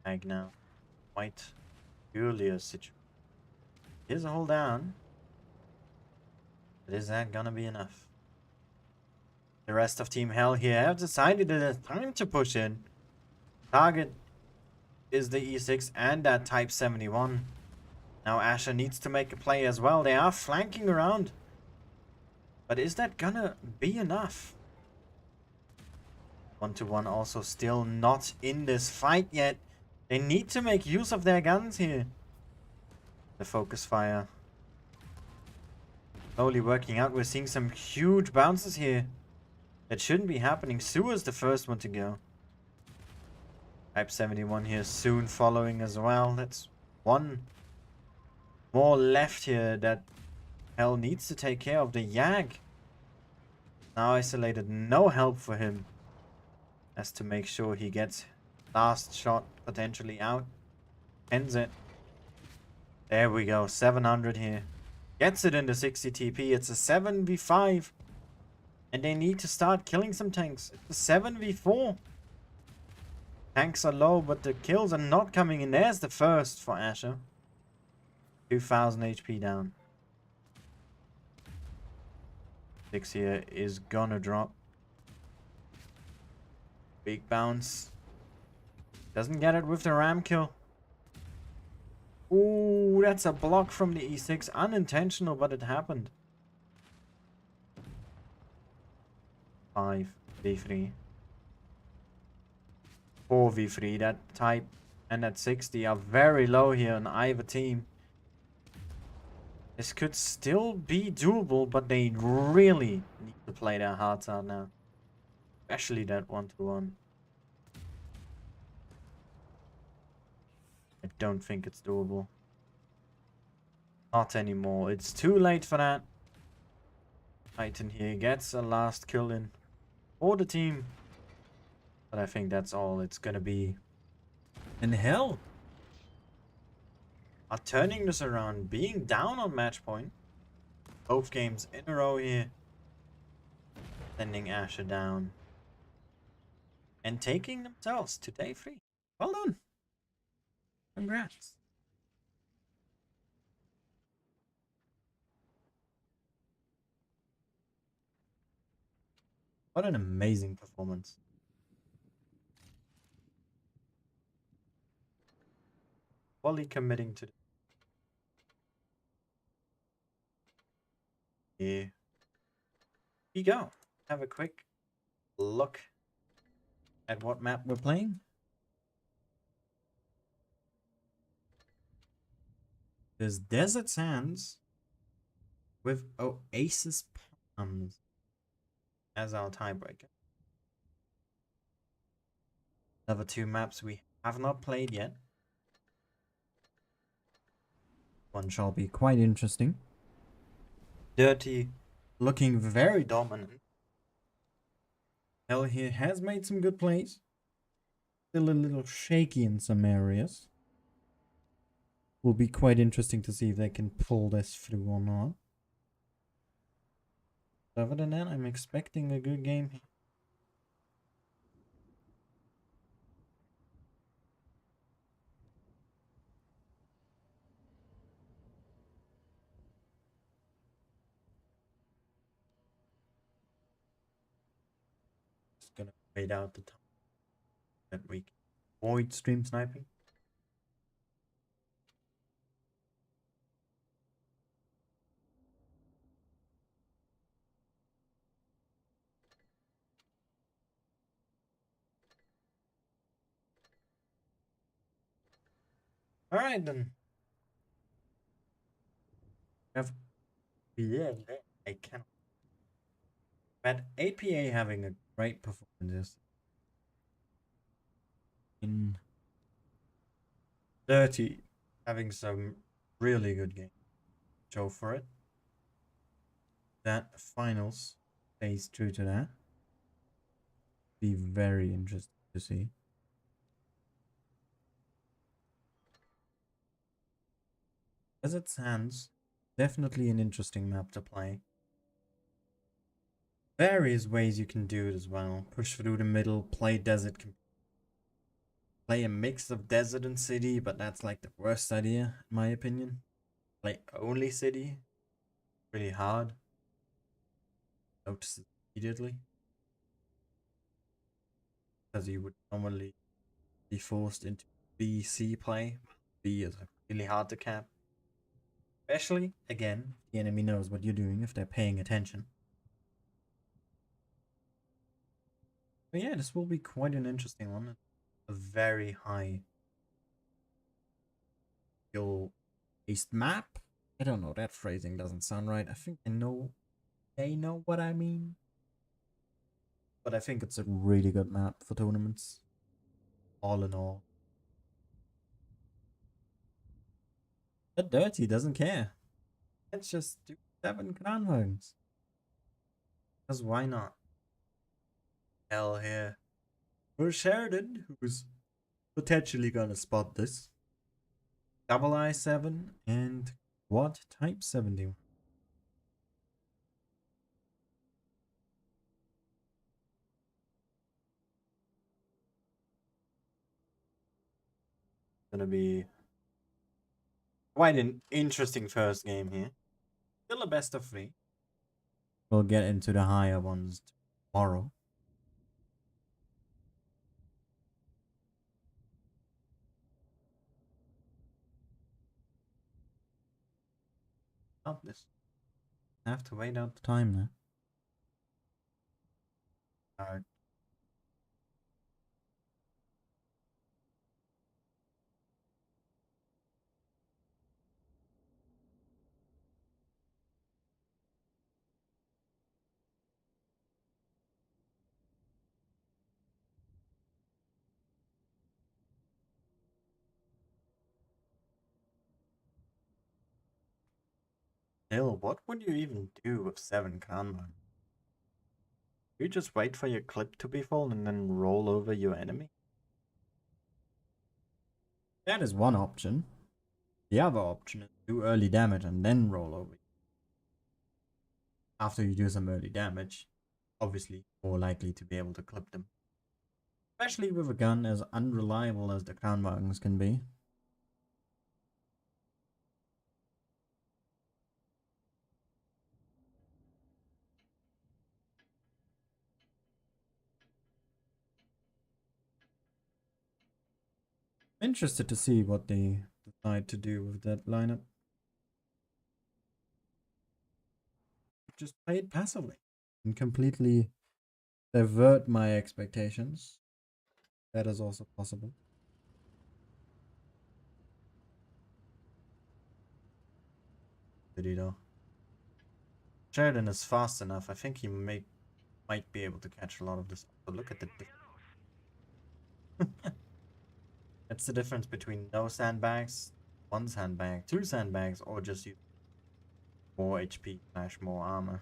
Tag now. Quite purely a situation. Here's a hold down. But is that gonna be enough? The rest of Team Hell here have decided that it's time to push in. Target is the E6 and that Type 71. Now Asha needs to make a play as well. They are flanking around. But is that gonna be enough? 1-1 also still not in this fight yet. They need to make use of their guns here. The focus fire. Slowly working out. We're seeing some huge bounces here. That shouldn't be happening. Sewer's the first one to go. Type 71 here soon following as well. That's one more left here that Hell needs to take care of. The YAG. Now isolated. No help for him. Has to make sure he gets last shot potentially out. Ends it. There we go. 700 here. Gets it into 60 TP. It's a 7v5. And they need to start killing some tanks. It's a 7v4. Tanks are low, but the kills are not coming in. There's the first for Asha. 2000 HP down. 6 here is gonna drop. Big bounce. Doesn't get it with the ram kill. Ooh, that's a block from the E6. Unintentional, but it happened. 5v3. 4v3. That type and that 60 are very low here on either team. This could still be doable, but they really need to play their hearts out now. Especially that 1-1. I don't think it's doable. Not anymore. It's too late for that. Titan here gets a last kill in for the team. But I think that's all it's gonna be. And hell, Are turning this around, being down on match point. Both games in a row here. Sending Asha down. And taking themselves to day 3. well done. Congrats. What an amazing performance. Fully committing to here we go. Have a quick look at what map We're playing. There's Desert Sands with Oasis Palms as our tiebreaker. Another 2 maps we have not played yet. one shall be quite interesting. Dirty looking very dominant. Hell here has made some good plays. Still a little shaky in some areas. Will be quite interesting to see if they can pull this through or not. Other than that, I'm expecting a good game here. Just gonna wait out the time that we can avoid stream sniping. Alright then. I cannot. But APA having a great performance. In Dirty having some really good game. Show for it. that finals stays true to that. Be very interesting to see. Desert Sands, definitely an interesting map to play. Various ways you can do it as well. Push through the middle, play desert, play a mix of desert and city, but that's like the worst idea, in my opinion. Play only city. Really hard. Notice it immediately. Because you would normally be forced into BC play. B is really hard to cap. Especially, again, The enemy knows what you're doing if they're paying attention. but yeah, this will be quite an interesting one. A very high skill Based map? I don't know, that phrasing doesn't sound right. I think they know what I mean. But I think it's a really good map for tournaments. all in all. But Dirty doesn't care. Let's just do 7 Kranwagens. Because why not? Hell here. For Sheridan, who's potentially gonna spot this. Double I7 and Quad Type 70. Gonna be quite an interesting first game here. Still a best of 3. We'll get into the higher ones tomorrow. Not this. I have to wait out the time now. Alright. Still, what would you even do with 7 Kanban? You just wait for your clip to be full and then roll over your enemy? That is one option. The other option is do early damage and then roll over. After you do some early damage, obviously more likely to be able to clip them. Especially with a gun as unreliable as the Kranwagens can be. Interested to see what they decide to do with that lineup. Just play it passively and completely divert my expectations. That is also possible. Did he though? Sheridan is fast enough. I think he might be able to catch a lot of this. But look at the That's the difference between no sandbags, 1 sandbag, 2 sandbags, or just use more HP / more armor.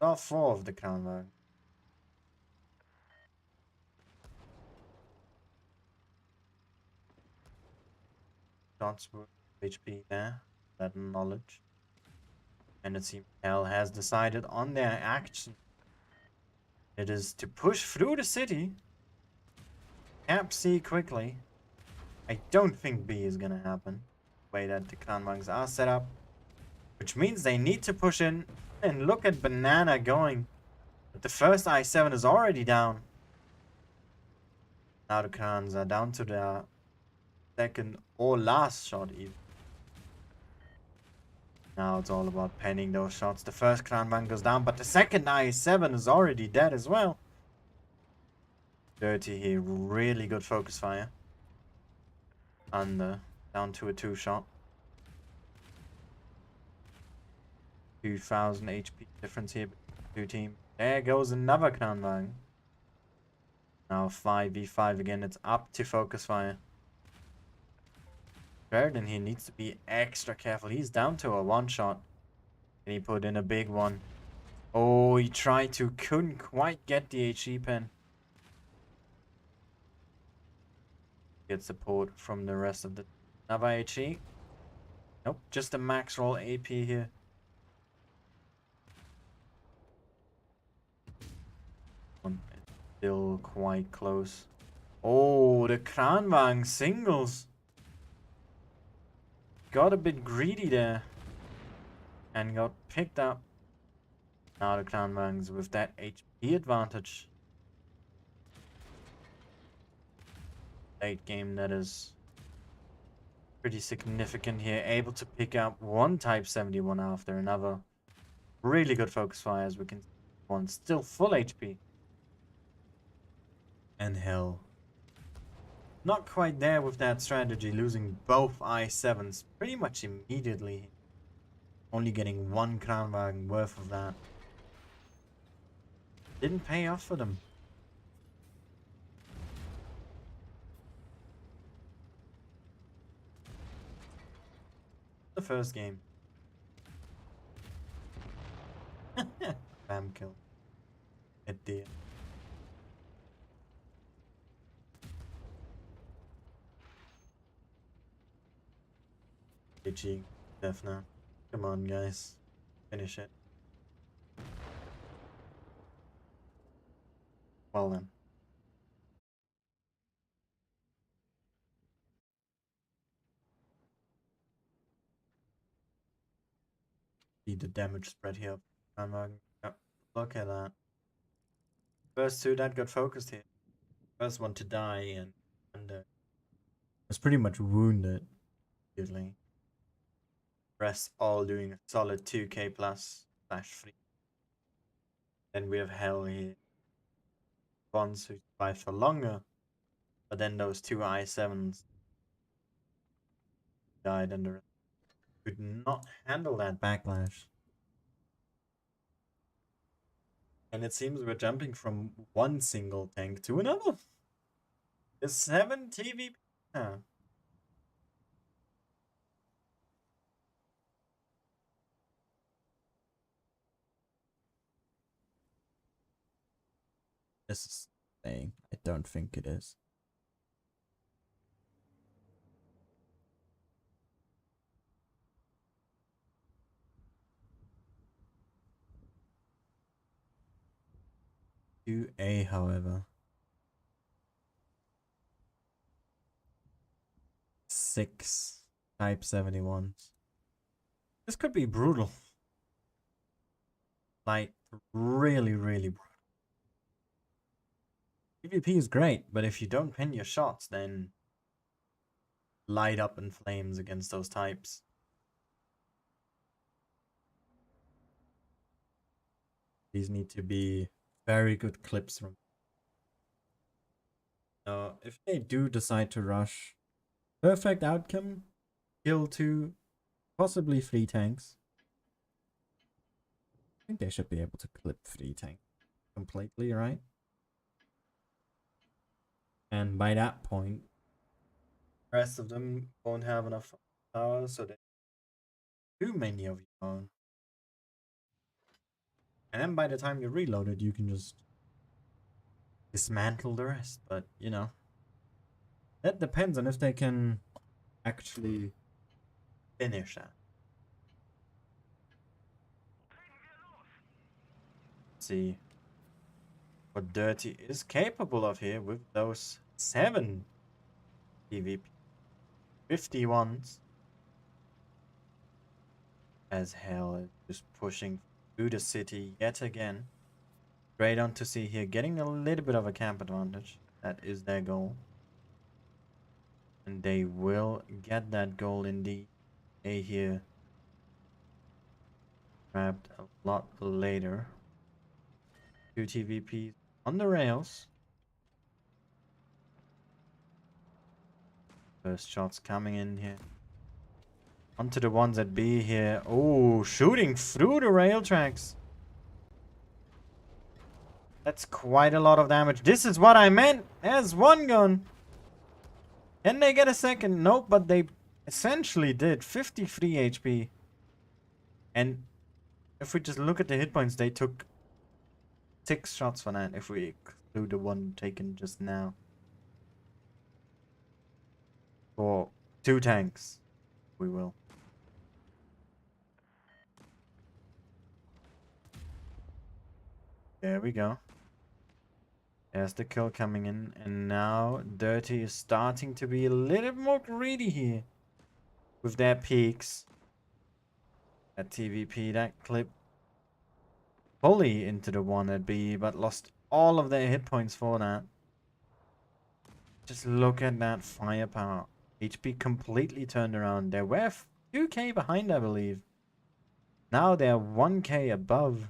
All 4 of the Kranwagen. Shots worth HP there, that knowledge. And it seems Hell has decided on their action. It is to push through the city, cap C quickly. I don't think B is gonna happen. The way that the Kranwagens are set up. Which means they need to push in. And look at Banana going. But the first I-7 is already down. Now the Khans are down to their second or last shot even. Now it's all about penning those shots. The first Kranwagen goes down, but the second I-7 is already dead as well. Dirty here, really good focus fire. And down to a 2-shot. 2000 HP difference here between the 2 teams. There goes another Kranwagen. Now 5v5 again, it's up to focus fire. Sheridan here needs to be extra careful. He's down to a 1-shot. And he put in a big one. Oh, he tried to, couldn't quite get the HE pen. Get support from the rest of the... Another HE? Nope, just a max roll AP here. It's still quite close. Oh, the Kranwagen singles. Got a bit greedy there. And got picked up. Now the Kranwagens with that HP advantage. Late game that is pretty significant here. Able to pick up one Type 71 after another. Really good focus fire as we can see. One still full HP. And Hell. Not quite there with that strategy, losing both I-7s pretty much immediately. Only getting 1 Kranwagen worth of that. Didn't pay off for them. The first game. Bam kill. At the end. GG, Defna. Come on, guys. Finish it. Well then. See the damage spread here. Yep. Look at that. First 2 that got focused here. First one to die and was pretty much wounded. Usually. Rest all doing a solid 2k plus /3. Then we have Hell here. Ones who survive for longer. But then those 2 I-7s died and the rest could not handle that backlash. And it seems we're jumping from one single tank to another. The 7 TV. Huh. This is saying I don't think it is. A, however. 6 Type 71s. This could be brutal. Like, really, really brutal. PvP is great, but if you don't pin your shots, then light up in flames against those types. These need to be very good clips from. If they do decide to rush, perfect outcome, kill 2, possibly 3 tanks. I think they should be able to clip 3 tanks completely, right? And by that point, The rest of them won't have enough power, so they too many of your own. And then by the time you reload it, you can just dismantle the rest. But, you know, that depends on if they can actually finish that. Let's see what Dirty is capable of here with those 7 PvP 51s. As hell, just pushing through the city yet again. Great on to see here, getting a little bit of a camp advantage. That is their goal. And they will get that goal indeed. A here grabbed a lot later. 2 TVPs on the rails. First shots coming in here. Onto the ones at B here. Oh, shooting through the rail tracks. That's quite a lot of damage. This is what I meant. There's one gun. Can they get a second? Nope, but they essentially did. 53 HP. And if we just look at the hit points, they took 6 shots for that, if we include the one taken just now. For 2 tanks, we will. There we go. There's the kill coming in, and now Dirty is starting to be a little more greedy here with their peaks. That TVP, that clip fully into the one at B, but lost all of their hit points for that. Just look at that firepower. HP completely turned around. They were 2k behind, I believe. Now they're 1k above.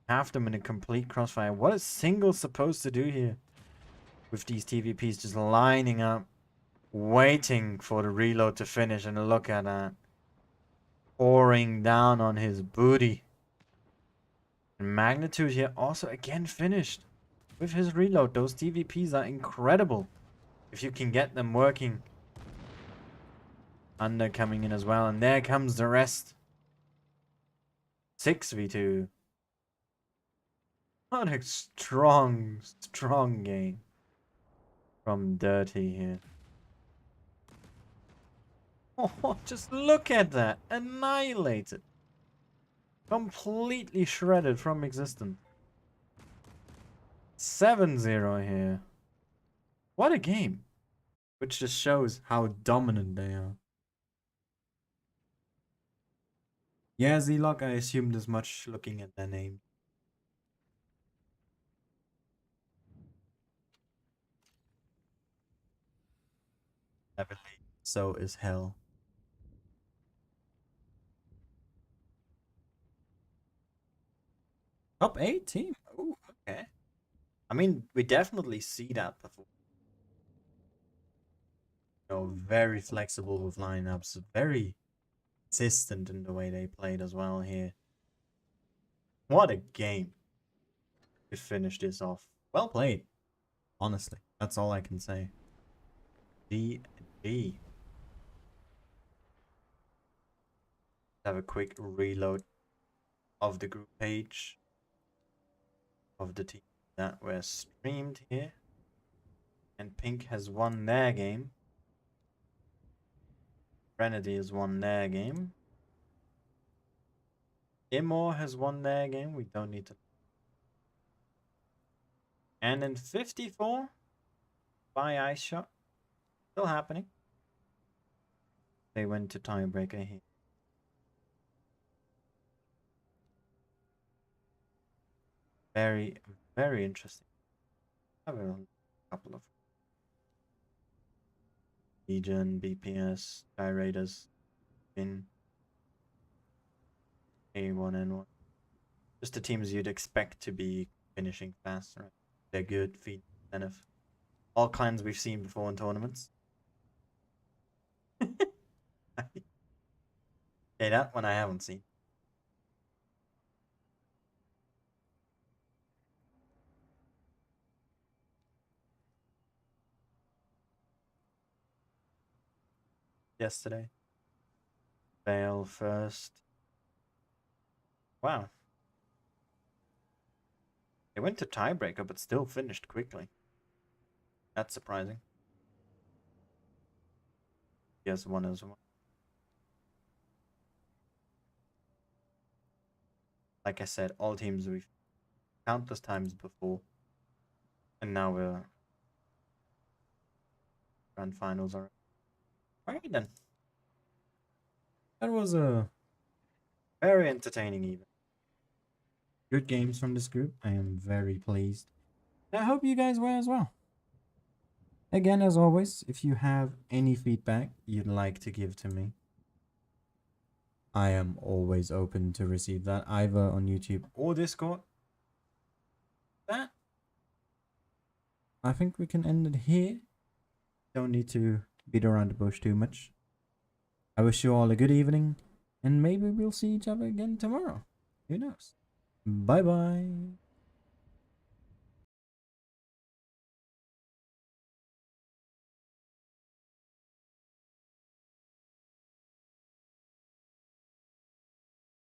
Half them in a complete crossfire. What is Single supposed to do here? With these TVPs just lining up, waiting for the reload to finish. And look at that. Pouring down on his booty. And Magnitude here also again finished. With his reload, those TVPs are incredible. If you can get them working. Under coming in as well. And there comes the rest. 6v2. What a strong, strong game from Dirty here. Oh, just look at that. Annihilated. Completely shredded from existence. 7-0 here. What a game. Which just shows how dominant they are. Yeah, Z-Lock, I assumed as much looking at their name. Heavily. So is hell. Top 8 team. Oh, okay. I mean, we definitely see that before. You know, very flexible with lineups, very consistent in the way they played as well here. What a game to finish this off. Well played, honestly. That's all I can say. GG. Have a quick reload of the group page of the team that were streamed here. And Pink has won their game. Renedy has won their game. Imor has won their game. We don't need to. And in 54 by Asha, still happening. They went to tiebreaker here. Very, very interesting. Have a couple of Legion, BPS, Gyrators, in A1N1. Just the teams you'd expect to be finishing fast, right? They're good, feed, enough. All kinds we've seen before in tournaments. Okay, that one I haven't seen. Yesterday. Fail first. Wow. They went to tiebreaker, but still finished quickly. That's surprising. Yes, one as well. Like I said, all teams we've countless times before. And now we're grand finals are. Alright then. That was a Very entertaining even. good games from this group. I am very pleased. I hope you guys were as well. Again, as always, if you have any feedback you'd like to give to me, I am always open to receive that, either on YouTube or Discord. That, I think we can end it here. Don't need to beat around the bush too much. I wish you all a good evening, and maybe we'll see each other again tomorrow. Who knows? Bye bye.